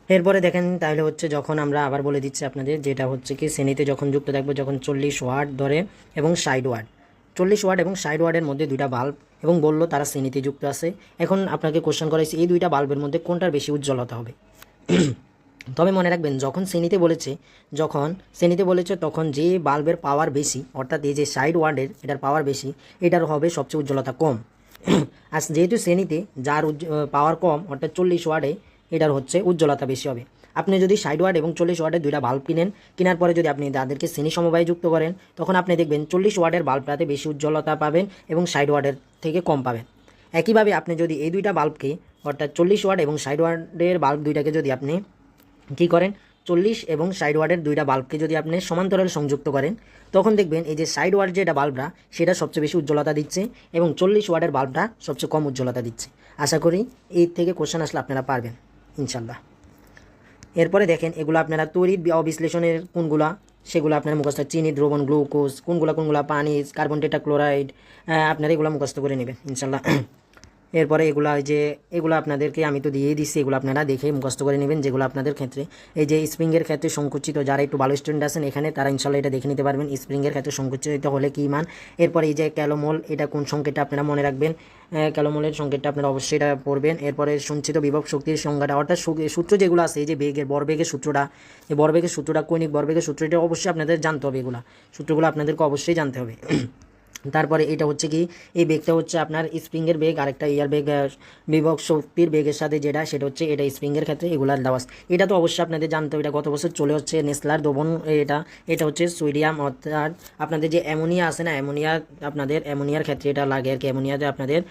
এরপরে দেখেন তাহলে হচ্ছে যখন আমরা আবার বলে দিচ্ছি আপনাদের, যেটা হচ্ছে কি শ্রেণীতে যখন যুক্ত থাকবে যখন 40 ওয়াট ধরে এবং 60 ওয়াট, 40 ওয়াট এবং 60 ওয়াটের মধ্যে দুইটা বাল্ব, এবং বললো তারা শ্রেণীতে যুক্ত আছে। এখন আপনাকে কোশ্চেন করাইছে এই দুইটা বাল্বের মধ্যে কোনটার বেশি উজ্জ্বলতা হবে। তবে মনে রাখবেন যখন শ্রেণীতে বলেছে তখন যে বাল্বের পাওয়ার বেশি, অর্থাৎ এই যে 60 ওয়াটের এটার পাওয়ার বেশি, এটার হবে সবচেয়ে উজ্জ্বলতা কম। আর যেহেতু শ্রেণীতে যার পাওয়ার কম অর্থাৎ 40 ওয়াটে, এটার হচ্ছে উজ্জ্বলতা বেশি হবে। আপনি যদি 60 ওয়াট এবং 40 ওয়াটের দুইটা বাল্ব কেনার পরে যদি আপনি তাদেরকে শ্রেণী সমবায়ে যুক্ত করেন, তখন আপনি দেখবেন 40 ওয়াটের বাল্বটাতে বেশি উজ্জ্বলতা পাবেন এবং 60 ওয়াটের থেকে কম পাবেন। একইভাবে আপনি যদি এই দুইটা বাল্বকে অর্থাৎ 40 ওয়াট এবং 60 ওয়াটের বাল্ব দুইটাকে যদি আপনি কী করেন, 40 এবং 60 ওয়াটের দুইটা বাল্বকে যদি আপনি সমান্তরাল সংযুক্ত করেন, তখন দেখবেন এই যে 60 ওয়াট যেটা বাল্বটা সেটা সবচেয়ে বেশি উজ্জ্বলতা দিচ্ছে এবং 40 ওয়াটের বাল্বটা সবচেয়ে কম উজ্জ্বলতা দিচ্ছে। আশা করি এই থেকে কোশ্চেন আসলে আপনারা পারবেন ইনশাল্লাহ। এরপরে দেখেন এগুলো আপনারা তড়িৎ অবিশ্লেষণের কোনগুলা, সেগুলো আপনারা মুখস্থ, চিনি দ্রবণ, গ্লুকোজ, কোনগুলা পানি, কার্বন টেট্রাক্লোরাইড, আপনারা এগুলো মুখস্থ করে নেবেন ইনশাল্লাহ। এরপরে এগুলো আপনাদেরকে আমি তো দিয়েই দিচ্ছি, এগুলো আপনারা দেখে মুখস্থ করে নেবেন, যেগুলো আপনাদের ক্ষেত্রে এই যে স্প্রিংয়ের ক্ষেত্রে সংকুচিত, যারা একটু ভালো স্টুডেন্ট আছেন এখানে তারা ইনশাল্লাহ এটা দেখে নিতে পারবেন স্প্রিংয়ের ক্ষেত্রে সংকুচিত হলে কী মান। এরপরে এই যে ক্যালোমোল, এটা কোন সংকেতটা আপনারা মনে রাখবেন, ক্যালোমোলের সংকেতটা আপনারা অবশ্যই এটা পড়বেন। এরপরে সঞ্চিত বিভব শক্তির সংজ্ঞাটা, অর্থাৎ সূত্র যেগুলো আছে এই যে ভরবেগের সূত্রটা, এই ভরবেগের সূত্রটা, কৌণিক ভরবেগের সূত্র, এটা অবশ্যই আপনাদের জানতে হবে, এগুলো সূত্রগুলো আপনাদেরকে অবশ্যই জানতে হবে। তারপরে এটা হচ্ছে কি, এই বেগটা হচ্ছে আপনার স্প্রিংয়ের বেগ, আরেকটা ইয়ার বেগ বিভব শক্তির বেগের সাথে যেটা, সেটা হচ্ছে এটা স্প্রিংয়ের ক্ষেত্রে এগুলার দেওয়া। এটা তো অবশ্যই আপনাদের জানতে হবে, এটা গত বছর চলে হচ্ছে নেসলার দ্রবণ, এটা হচ্ছে সোডিয়াম, অর্থাৎ আপনাদের যে অ্যামোনিয়া আছে না, আপনাদের অ্যামোনিয়ার ক্ষেত্রে এটা লাগে আর কি, অ্যামোনিয়াতে আপনাদের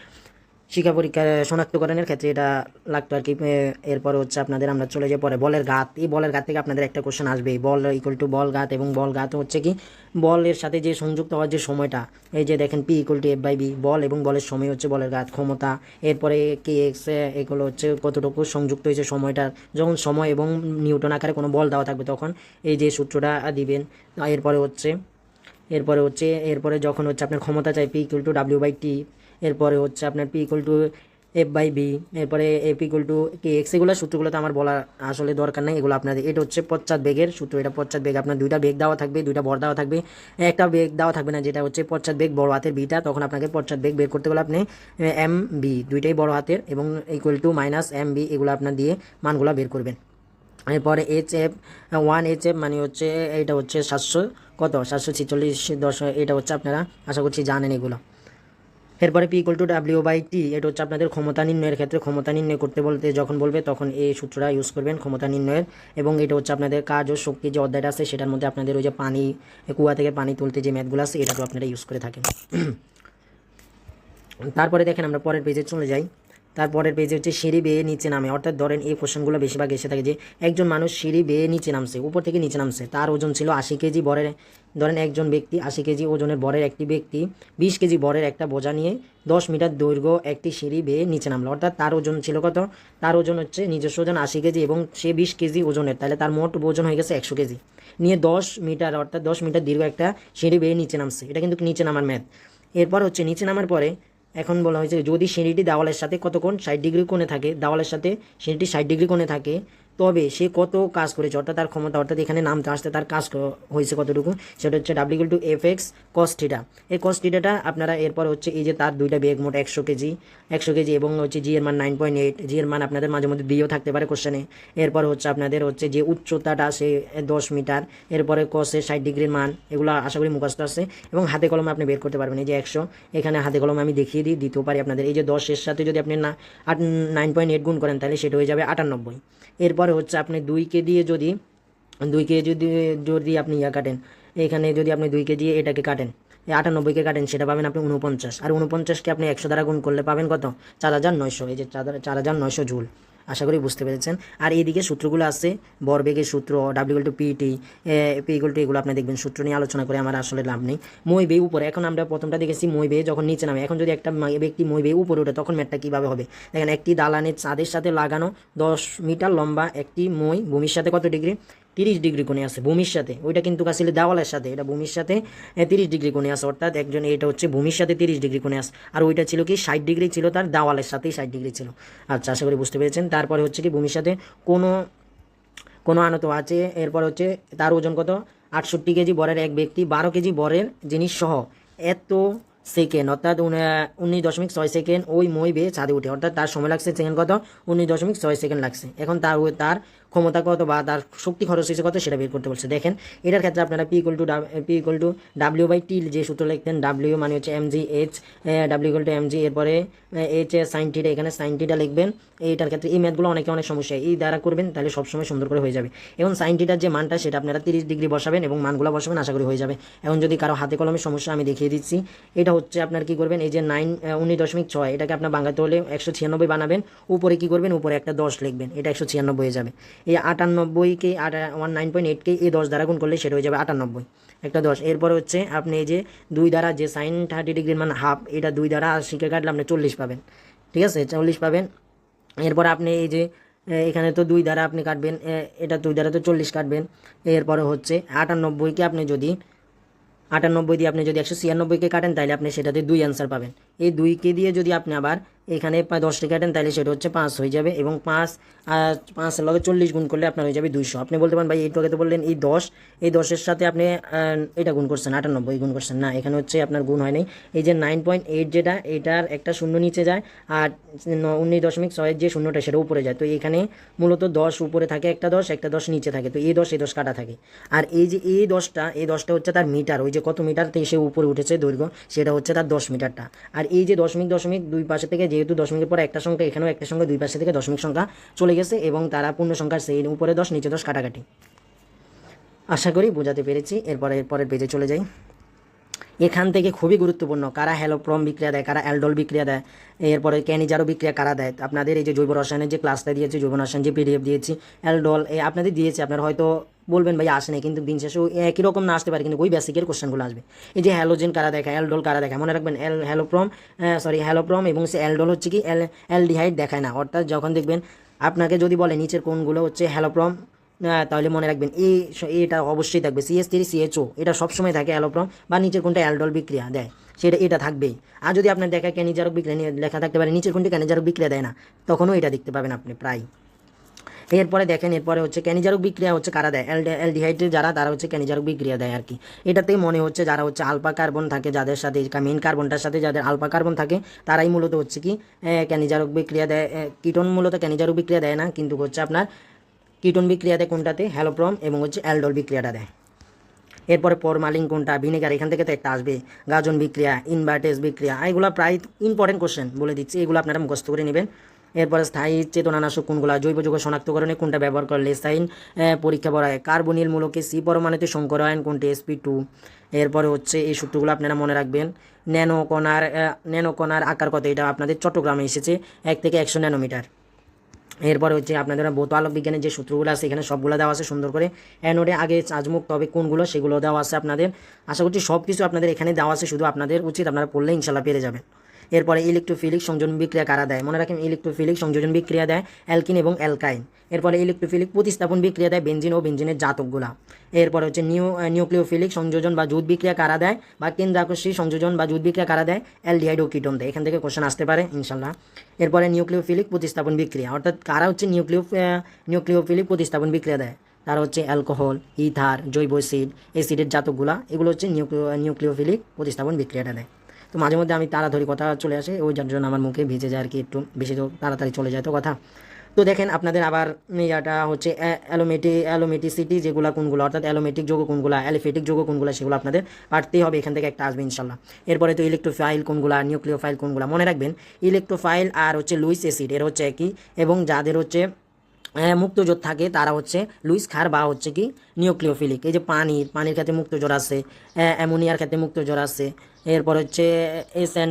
শিক্ষা পরীক্ষা শনাক্তকরণের ক্ষেত্রে এটা লাগতো আর কি। এরপরে হচ্ছে আপনাদের আমরা চলে যাই পরে বলের ঘাত। এই বলের ঘাত থেকে আপনাদের একটা কোশ্চেন আসবে, বল ইকুয়াল টু বল ঘাত, এবং বল ঘাত হচ্ছে কি বলের সাথে যে সংযুক্ত হওয়ার যে সময়টা, এই যে দেখেন P equal to F by B, বল এবং বলের সময় হচ্ছে বলের ঘাত ক্ষমতা। এরপরে কে এক্স, এগুলো হচ্ছে কতটুকু সংযুক্ত হয়েছে সময়টার, যখন সময় এবং নিউটন আকারে কোনো বল দেওয়া থাকবে তখন এই যে সূত্রটা দিবেন। এরপরে যখন হচ্ছে আপনার ক্ষমতা চাই P equal to W by T, এরপরে হচ্ছে আপনার P equal to F by B, এরপরে F equal to K X, এগুলো সূত্রগুলো তো আমার বলা আসলে দরকার নেই, এগুলো আপনাদের, এটা হচ্ছে পশ্চাৎ বেগের সূত্র। এটা পশ্চাৎ বেগ, আপনার দুইটা বেগ দেওয়া থাকবে, দুইটা ভর দেওয়া থাকবে, একটা বেগ দেওয়া থাকবে না, যেটা হচ্ছে পশ্চাৎ বেগ বড় হাতের বিটা, তখন আপনাকে পশ্চাৎ বেগ বের করতে গেলে আপনি এম বি দুইটাই বড় হাতের এবং equal to minus m b, এগুলো আপনার দিয়ে মানগুলো বের করবেন। এরপরে এইচ এফ মানে হচ্ছে এটা হচ্ছে 746 এটা হচ্ছে আপনারা আশা করছি জানেন এগুলো। এরপরে P equal to W by T, এটা হচ্ছে আপনাদের ক্ষমতা নির্ণয়ের ক্ষেত্রে, ক্ষমতা নির্ণয় করতে বলতে যখন বলবে তখন এই সূত্রটা ইউজ করবেন ক্ষমতা নির্ণয়ের। এবং এটা হচ্ছে আপনাদের কাজ ও শক্তি যে অধ্যায়টা আছে সেটার মধ্যে আপনাদের ওই যে পানি, কুয়া থেকে পানি তুলতে যে ম্যাথগুলো আছে এটা তো আপনারা ইউজ করে থাকেন। তারপরে দেখেন আমরা পরের পেজে চলে যাই। তারপরের পেজে হচ্ছে সিঁড়ি বেয়ে নিচে নামে, অর্থাৎ ধরেন এই কোশ্চেনগুলো বেশিরভাগ এসে থাকে যে একজন মানুষ সিঁড়ি বেয়ে নিচে নামছে, উপর থেকে নিচে নামছে, তার ওজন ছিল 80 কেজি বরের, ধরেন একজন ব্যক্তি 80 কেজি ওজনের বরের একটি ব্যক্তি 20 কেজি বরের একটা বোঝা নিয়ে 10 মিটার দৈর্ঘ্য একটি সিঁড়ি বেয়ে নিচে নামলো, অর্থাৎ তার ওজন ছিল কত, তার ওজন হচ্ছে নিজস্ব ওজন 80 কেজি এবং সে 20 কেজি ওজনের, তাহলে তার মোট ওজন হয়ে গেছে 100 কেজি, নিয়ে 10 মিটার অর্থাৎ 10 মিটার দীর্ঘ একটা সিঁড়ি বেয়ে নিচে নামছে। এটা কিন্তু নিচে নামার ম্যাথ। এরপর হচ্ছে নিচে নামার পরে এখন বলা হয়েছে যদি সিঁড়িটি দেওয়ালের সাথে কত কোণ 60 ডিগ্রি কোণে থাকে, দেওয়ালের সাথে সিঁড়িটি 60 ডিগ্রি কোণে থাকে, তবে সে কত কাজ করেছে, অর্থাৎ তার ক্ষমতা, অর্থাৎ এখানে নামতে আসতে তার কাজ হয়েছে কতটুকু, সেটা হচ্ছে W equal to F x cos theta. এই কস থিটাটা আপনারা এরপর হচ্ছে এই যে তার দুইটা বেগ মোট 100 কেজি এবং হচ্ছে জি এর মান 9.8, জি এর মান আপনাদের মাঝে মধ্যে দিয়েও থাকতে পারে কোশ্চেনে। এরপর হচ্ছে আপনাদের হচ্ছে যে উচ্চতাটা সে 10 মিটার, এরপরে কসের 60 ডিগ্রির মান, এগুলো আশা করি মুখস্থ আছে এবং হাতে কলমে আপনি বের করতে পারবেন। এই যে 100 এখানে হাতে কলমে আমি দেখিয়ে দিতেও পারি আপনাদের, এই যে 10-এর সাথে যদি আপনি 9.8 গুণ করেন তাহলে সেটা হয়ে যাবে 98। এরপরে হচ্ছে আপনি 2কে দিয়ে যদি আপনি কাটেন, এখানে যদি আপনি 2কে দিয়ে এটাকে কাটেন, 98কে কাটেন, সেটা পাবেন আপনি 49, আর 49কে আপনি 100 দ্বারা গুণ করলে পাবেন কত, 4900, এই যে 4900 জুল। আশা করি বুঝতে পেরেছেন। আর এইদিকে সূত্রগুলো আছে, ভরবেগের সূত্র, ডাব্লিউ equal to p t, p equal to, এগুলো আপনি দেখবেন, সূত্র নিয়ে আলোচনা করে আমার আসলে লাভ নেই। মই বেয়ে উপরে, এখন আমরা প্রথমটা দেখেছি মই বেয়ে যখন নিচে নামে, এখন যদি একটা ব্যক্তি মই বেয়ে উপরে ওঠে তখন ম্যাথটা কীভাবে হবে। দেখেন একটি দালানের ছাদের সাথে লাগানো 10 মিটার লম্বা একটি মই ভূমির সাথে কত ডিগ্রি, 30 ডিগ্রি কোণে আছে ভূমির সাথে, ওইটা কিন্তু আসলে দেওয়ালের সাথে, এটা ভূমির সাথে 30 ডিগ্রি কোণে আছে, অর্থাৎ একজন এটা হচ্ছে ভূমির সাথে 30 ডিগ্রি কোণে আছে, আর ওইটা ছিল কি 60 ডিগ্রি ছিল, তার দেওয়ালের সাথেই 60 ডিগ্রি ছিল। আচ্ছা আশা করি বুঝতে পেরেছেন। তারপরে হচ্ছে কি ভূমির সাথে কোনো কোনো আনত আছে। এরপর হচ্ছে তার ওজন কত, 68 কেজি বরের এক ব্যক্তি 12 কেজি বরের জিনিস সহ এত সেকেন্ড অর্থাৎ 19.6 সেকেন্ড ওই মই বেয়ে ছাদে উঠে, অর্থাৎ তার সময় লাগছে সেকেন্ড কত, 19.6 সেকেন্ড লাগছে। এখন তার ক্ষমতা কত বা তার শক্তি খরচ হয়েছে কত সেটা বের করতে বলছে। দেখেন এটার ক্ষেত্রে আপনারা P=, W/T যে সূত্র লিখতেন, W মানে হচ্ছে mgh, W=mg, এরপরে h সাইন থিটা, এখানে সাইন থিটা লিখবেন। এইটার ক্ষেত্রে এই ম্যাথগুলো অনেক সমস্যা, এই দ্বারা করবেন তাহলে সবসময় সুন্দর করে হয়ে যাবে। এবং সাইন থিটার যে মানটা সেটা আপনারা 30 ডিগ্রি বসাবেন এবং মানগুলো বসাবেন, আশা করি হয়ে যাবে। এখন যদি কারো হাতে কলমের সমস্যা আমি দেখিয়ে দিচ্ছি। এটা হচ্ছে আপনার কি করবেন, এই যে 19.6 এটাকে আপনার বাংলাতে হলে 196 বানাবেন, উপরে কি করবেন, উপরে একটা 10 লিখবেন, এটা 196 হয়ে যাবে। এই 98কে 9.8কে এই 10 দ্বারা গুণ করলে সেটা হয়ে যাবে 98, একটা 10। এরপরে হচ্ছে আপনি এই যে 2 দ্বারা যে সাইন 30 ডিগ্রির মান হাফ, এটা 2 দ্বারা 80কে কাটলে আপনি 40 পাবেন, ঠিক আছে, 40 পাবেন। এরপর আপনি এই যে এখানে তো 2 দ্বারা আপনি কাটবেন, এটা 2 দ্বারা তো 40 কাটবেন। এরপরে হচ্ছে 98কে আপনি যদি 98 দিয়ে আপনি যদি 196কে কাটেন তাহলে আপনি সেটাতে 2 অ্যান্সার পাবেন। এই 2কে দিয়ে যদি আপনি আবার এখানে 10টি কাটেন তাহলে সেটা হচ্ছে 5 হয়ে যাবে, এবং 5 লগে 40 গুণ করলে আপনার হয়ে যাবে 200। আপনি বলতে পারেন ভাই এইটুকুতে তো বললেন এই 10, এই 10-এর সাথে আপনি এটা গুণ করছেন, 98 গুণ করছেন, না এখানে হচ্ছে আপনার গুণ হয় নাই। এই যে 9.8 যেটা, এটার একটা শূন্য নিচে যায়, আর 19.6 যে শূন্যটা সেটা উপরে যায়। তো এখানে মূলত 10 উপরে থাকে, একটা 10 নিচে থাকে, তো এই 10 কাটা থাকে। আর এই যে এই 10টা হচ্ছে তার মিটার, ওই যে কত মিটার সে উপরে উঠেছে দৈর্ঘ্য, সেটা হচ্ছে তার 10 মিটারটা। আর এই যে দশমিক দুই পাশে থেকে, যেহেতু দশমিকের পরে একটা সংখ্যা, এখানেও একটা সংখ্যা, দুই পাশে থেকে দশমিক সংখ্যা চলে গেছে, এবং তারা পূর্ণ সংখ্যার সেই উপরে 10 নিচে 10 কাটাকাটি। আশা করি বোঝাতে পেরেছি। পরের পেজে চলে যাই। এখান থেকে খুবই গুরুত্বপূর্ণ, কারা হ্যালোপ্রম বিক্রিয়া দেয়, কারা অ্যালডোল বিক্রিয়া দেয়, এরপরে ক্যানিজারো বিক্রিয়া কারা দেয়। আপনাদের এই যে জৈব রসায়নের যে ক্লাসটা দিয়েছি, জৈব রসায়ন যে PDF দিয়েছি, অ্যালডোল আপনাদের দিয়েছি, আপনারা হয়তো বলবেন ভাই আসে নাই, কিন্তু দিন শেষেও একই রকম না আসতে পারে, কিন্তু ওই বেসিকের কোশ্চেনগুলো আসবে। এই যে হ্যালোজেন কারা দেখায়, অ্যালডোল কারা দেখায়, মনে রাখবেন হ্যালোপ্রম এবং সে অ্যালডোল হচ্ছে কি অ্যালডিহাইড দেখায় না। অর্থাৎ যখন দেখবেন আপনাকে যদি বলে নিচের কোনগুলো হচ্ছে হ্যালোপ্রম, তাহলে মনে রাখবেন এটা অবশ্যই থাকবে CH3CHO, এটা সবসময় থাকে অ্যালোপ্রম, বা নিচের কোনটা অ্যালডোল বিক্রিয়া দেয় এটা থাকবেই। আর যদি আপনার দেখা ক্যানিজারক বিক্রিয়া লেখা থাকতে পারে, নিচের কোনটি ক্যানিজারক বিক্রিয়া দেয় না, তখনও এটা দেখতে পাবেন আপনি প্রায়। এরপরে দেখেন, এরপরে হচ্ছে ক্যানিজারক বিক্রিয়া হচ্ছে কারা দেয়, অ্যালডিহাইডের যারা, তারা হচ্ছে ক্যানিজারক বিক্রিয়া দেয় আর কি। এটাতেই মনে হচ্ছে যারা হচ্ছে আলফা কার্বন থাকে, যাদের সাথে মেইন কার্বনটার সাথে যাদের আলফা কার্বন থাকে, তারাই মূলত হচ্ছে কি ক্যানিজারক বিক্রিয়া দেয়। কিটোন মূলত ক্যানিজারক বিক্রিয়া দেয় না, কিন্তু হচ্ছে আপনার কিটোন বিক্রিয়া দেয় কোনটাতে, হ্যালোপ্রম এবং হচ্ছে অ্যালডোল বিক্রিয়াটা দেয়। এরপরে ফরমালিন কোনটা, ভিনেগার, এখান থেকে তো একটা আসবে, গাজন বিক্রিয়া, ইনভার্টেজ বিক্রিয়া, এগুলো প্রায় ইম্পর্টেন্ট কোশ্চেন বলে দিচ্ছি, এগুলো আপনারা মুখস্থ করে নেবেন। এরপরে স্থায়ী চেতনানাশক কোনগুলা, জৈব যৌগ শনাক্তকরণে কোনটা ব্যবহার করলে সাইন পরীক্ষা করা হয়, কার্বনিল মূলকে C পরমাণুতে সংকরায়ন কোনটি, sp2। এরপরে হচ্ছে এই সূত্রগুলো আপনারা মনে রাখবেন। ন্যানোকণার আকার কত, এটা আপনাদের চট্টগ্রামে এসেছে, 1 থেকে 100 ন্যানোমিটার। এরপরে হচ্ছে আপনাদের ভৌত আলোক বিজ্ঞানের যে সূত্রগুলো আছে এখানে সবগুলো দেওয়া আছে সুন্দর করে। অ্যানোডে আগে চার্জমুক্ত হবে কোনগুলো, সেগুলো দেওয়া আছে আপনাদের। আশা করছি সব কিছু আপনাদের এখানে দেওয়া আছে, শুধু আপনাদের উচিত আপনারা পড়লে ইনশাল্লাহ পেরে যাবেন। এরপরে ইলেকট্রোফিলিক সংযোজন বিক্রিয়া কারা দেয়, মনে রাখেন ইলেকট্রোফিলিক সংযোজন বিক্রিয়া দেয় অ্যালকিন এবং অ্যালকাইন। এরপরে ইলেকট্রোফিলিক প্রতিস্থাপন বিক্রিয়া দেয় বেনজিন ও বেনজিনের জাতকগুলা। এরপরে হচ্ছে নিউক্লিওফিলিক সংযোজন বা জুট বিক্রিয়া কারা দেয়, বা কেন্দ্রাকর্ষী সংযোজন বা জুট বিক্রিয়া কারা দেয়, অ্যালডিহাইড ও কিটোন দেয়। এখান থেকে কোশ্চেন আসতে পারে ইনশাল্লাহ। এরপরে নিউক্লিওফিলিক প্রতিস্থাপন বিক্রিয়া, অর্থাৎ কারা হচ্ছে নিউক্লিওফিলিক প্রতিস্থাপন বিক্রিয়া দেয়, তারা হচ্ছে অ্যালকোহল, ইথার, জৈব অ্যাসিডের জাতকগুলা, এগুলো হচ্ছে নিউক্লিওফিলিক প্রতিস্থাপন বিক্রিয়াটা দেয়। তো মাঝে মধ্যে আমি তাড়াতাড়ি কথা চলে আসে, ওই যার জন্য আমার মুখে ভিজে যায় আর কি, একটু বেশি তো তাড়াতাড়ি চলে যায় তো কথা। তো দেখেন আপনাদের আবার এটা হচ্ছে অ্যালোমেটিসিটি যেগুলো কোনগুলো, অর্থাৎ অ্যালোমেটিক যৌগ কোনগুলো, অ্যালিফেটিক যৌগ কোনগুলো, সেগুলো আপনাদের পারতেই হবে, এখান থেকে একটা আসবে ইনশাল্লাহ। এরপরে তো ইলেকট্রোফাইল কোনগুলো, নিউক্লিওফাইল কোনগুলো, মনে রাখবেন ইলেকট্রোফাইল আর হচ্ছে লুইস অ্যাসিড এর হচ্ছে একই, এবং যাদের হচ্ছে মুক্তজোর থাকে তারা হচ্ছে লুইস ক্ষার বা হচ্ছে কি নিউক্লিওফিলিক। এই যে পানির ক্ষেত্রে মুক্তজোর আছে, অ্যামোনিয়ার ক্ষেত্রে মুক্তজোর আছে, এরপর হচ্ছে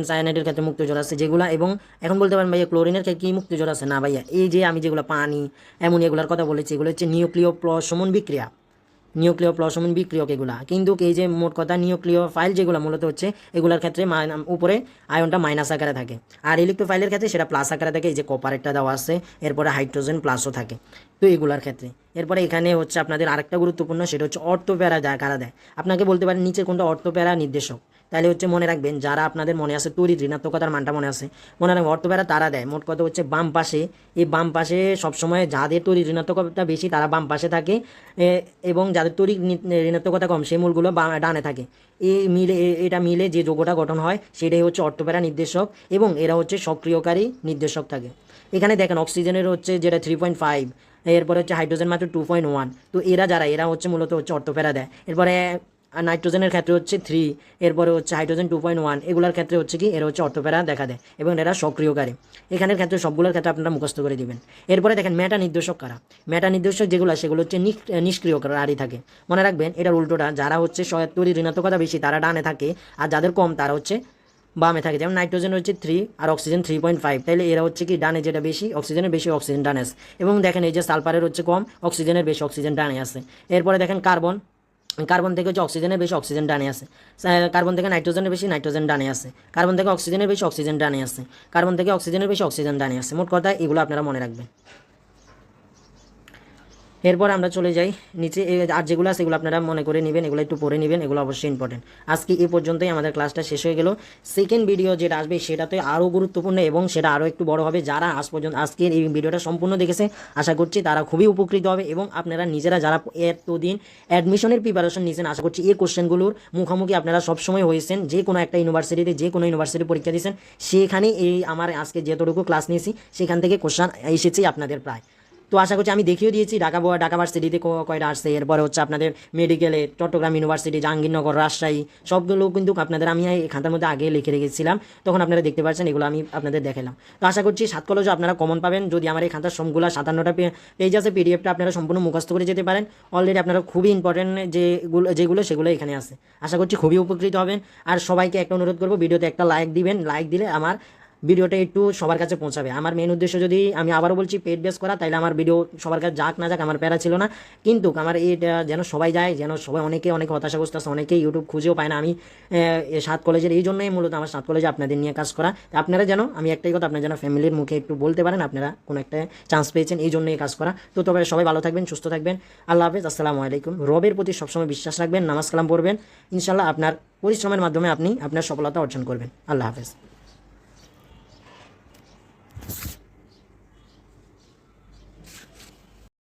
সায়ানাইডের ক্ষেত্রে মুক্তজোর আছে যেগুলা। এবং এখন বলতে পারেন ভাইয়া ক্লোরিনের ক্ষেত্রে কি মুক্তজোর আছে, না ভাইয়া, এই যে আমি যেগুলো পানি অ্যামোনিয়াগুলোর কথা বলেছি এগুলো হচ্ছে নিউক্লিয় প্রশমন বিক্রিয়া, বিক্রিয়ক এগুলা। কিন্তু এই যে মোট কথা নিউক্লিওফাইল যেগুলো মূলত হচ্ছে এগুলোর ক্ষেত্রে উপরে আয়নটা মাইনাস আকারে থাকে, আর ইলেকট্রোফাইলের ক্ষেত্রে সেটা প্লাস আকারে থাকে, এই যে কপারেটটা দেওয়া আছে, এরপরে হাইড্রোজেন প্লাসও থাকে, তো এগুলার ক্ষেত্রে। এরপরে এখানে হচ্ছে আপনাদের আরেকটা গুরুত্বপূর্ণ, সেটা হচ্ছে অর্থপ্যারা কারা দেয়। আপনাকে বলতে পারেন নিচে কোনটা অর্থপ্যারা নির্দেশক, তাহলে হচ্ছে মনে রাখবেন, যারা আপনাদের মনে আছে তড়িৎ ঋণাত্মকতার মানটা মনে আছে, মনে রাখবেন অর্থপ্যারা তারা দেয়। মোট কথা হচ্ছে বাম পাশে, এই বাম পাশে সবসময় যাদের তড়িৎ ঋণাত্মকতা বেশি তারা বাম পাশে থাকে, এবং যাদের তড়িৎ ঋণাত্মকতা কম সেই মূলগুলো ডানে থাকে। এটা মিলে যে যৌগটা গঠন হয় সেটাই হচ্ছে অর্থপ্যারা নির্দেশক, এবং এরা হচ্ছে সক্রিয়কারী নির্দেশক থাকে। এখানে দেখেন অক্সিজেনের হচ্ছে যেটা 3.5, এরপরে হচ্ছে হাইড্রোজেন মাত্র 2.1। তো এরা হচ্ছে মূলত হচ্ছে অর্থপ্যারা দেয়। এরপরে নাইট্রোজেনের ক্ষেত্রে হচ্ছে 3, এরপরে হচ্ছে হাইড্রোজেন 2.1, এগুলোর ক্ষেত্রে হচ্ছে কি এরা হচ্ছে অর্থপ্যারা দেখা দেয়, এবং এরা সক্রিয়কারী। এখানের ক্ষেত্রে সবগুলোর ক্ষেত্রে আপনারা মুখস্থ করে দিবেন। এরপরে দেখেন মেটা নির্দেশক কারা। মেটা নির্দেশক সেগুলো হচ্ছে নিষ্ক্রিয়কারী থাকে। মনে রাখবেন এটার উল্টোটা, যারা হচ্ছে তড়িৎ ঋণাত্মকতা বেশি তারা ডানে থাকে, আর যাদের কম তারা হচ্ছে বামে থাকে। যেমন নাইট্রোজেন হচ্ছে 3 আর অক্সিজেন 3.5, তাইলে এরা হচ্ছে কি ডানে যেটা বেশি, অক্সিজেনের বেশি, অক্সিজেন ডানে আছে। এবং দেখেন এই যে সালফারের হচ্ছে কম, অক্সিজেনের বেশি, অক্সিজেন ডানে আছে। এরপরে দেখেন কার্বন থেকে হচ্ছে অক্সিজেনের বেশি, অক্সিজেন ডানে আছে। কার্বন থেকে নাইট্রোজেনের বেশি, নাইট্রোজেন ডানে আছে। কার্বন থেকে অক্সিজেনের বেশি, অক্সিজেন ডানে আছে। কার্বন থেকে অক্সিজেনের বেশি, অক্সিজেন ডানে আছে। মোট কথা এগুলো আপনারা মনে রাখবেন। এরপর আমরা চলে যাই নিচে, আর যেগুলো আছে সেগুলো আপনারা মনে করে নেবেন, এগুলো একটু পড়ে নেবেন, এগুলো অবশ্যই ইম্পর্টেন্ট। আজকে এই পর্যন্তই আমাদের ক্লাসটা শেষ হয়ে গেল। সেকেন্ড ভিডিও যেটা আসবে সেটাতে আরও গুরুত্বপূর্ণ এবং সেটা আরও একটু বড় হবে। যারা আজকের এই ভিডিওটা সম্পূর্ণ দেখেছে আশা করছি তারা খুবই উপকৃত হবে, এবং আপনারা নিজেরা যারা এতদিন অ্যাডমিশনের প্রিপারেশন নিয়েছেন আশা করছি এই কোশ্চেনগুলোর মুখোমুখি আপনারা সবসময় হয়েছেন। যে কোনো একটা ইউনিভার্সিটিতে, যে কোনো ইউনিভার্সিটি পরীক্ষা দিয়েছেন, সেখানে এই আমার আজকে যতটুকু ক্লাস নিয়েছি সেখান থেকে কোশ্চেন এসেছেই আপনাদের প্রায়। তো আশা করছি আমি দেখিয়ে দিয়েছি ঢাকা ভার্সিটিতে কয়টা আসছে, এরপরে হচ্ছে আপনাদের মেডিকেলে চট্টগ্রাম ইউনিভার্সিটি, জাহাঙ্গীরনগর, রাজশাহী, সবগুলো কিন্তু আপনাদের আমি এই খাতার মধ্যে আগে লিখে রেখেছিলাম, তখন আপনারা দেখতে পাচ্ছেন, এগুলো আমি আপনাদের দেখালাম। তো আশা করছি 7 কলেজও আপনারা কমন পাবেন যদি আমার এই খাতার সবগুলো 57টা পেজ আছে, পিডিএফটা আপনারা সম্পূর্ণ মুখস্থ করে যেতে পারেন। অলরেডি আপনারা খুবই ইম্পর্টেন্ট যেগুলো সেগুলো এখানে আছে। আশা করছি খুবই উপকৃত হবেন। আর সবাইকে একটা অনুরোধ করবো, ভিডিওতে একটা লাইক দিবেন। লাইক দিলে আমার ভিডিওটা একটু সবার কাছে পৌঁছাবে। আমার মেন উদ্দেশ্য, যদি আমি আবারও বলছি, পেড বেস করা, তাইলে আমার ভিডিও সবার কাছে যাক না যাক আমার প্যারা ছিল না, কিন্তু আমার এটা যেন সবাই যায়, যেন সবাই অনেকে হতাশাগ্রস্ত আছে, অনেকেই ইউটিউব খুঁজেও পায় না। আমি 7 কলেজের এই জন্যই মূলত আমার 7 কলেজে আপনাদের নিয়ে কাজ করা। আপনারা যেন, আমি একটাই কথা, আপনারা যেন ফ্যামিলির মুখে একটু বলতে পারেন আপনারা কোনো একটা চান্স পেয়েছেন, এই জন্যই কাজ করা। তো তবে সবাই ভালো থাকবেন, সুস্থ থাকবেন। আল্লাহ হাফেজ, আসসালামু আলাইকুম। রবের প্রতি সবসময় বিশ্বাস রাখবেন, নামাজ কালাম পড়বেন, ইনশাল্লাহ আপনার পরিশ্রমের মাধ্যমে আপনি আপনার সফলতা অর্জন করবেন। আল্লাহ হাফেজ।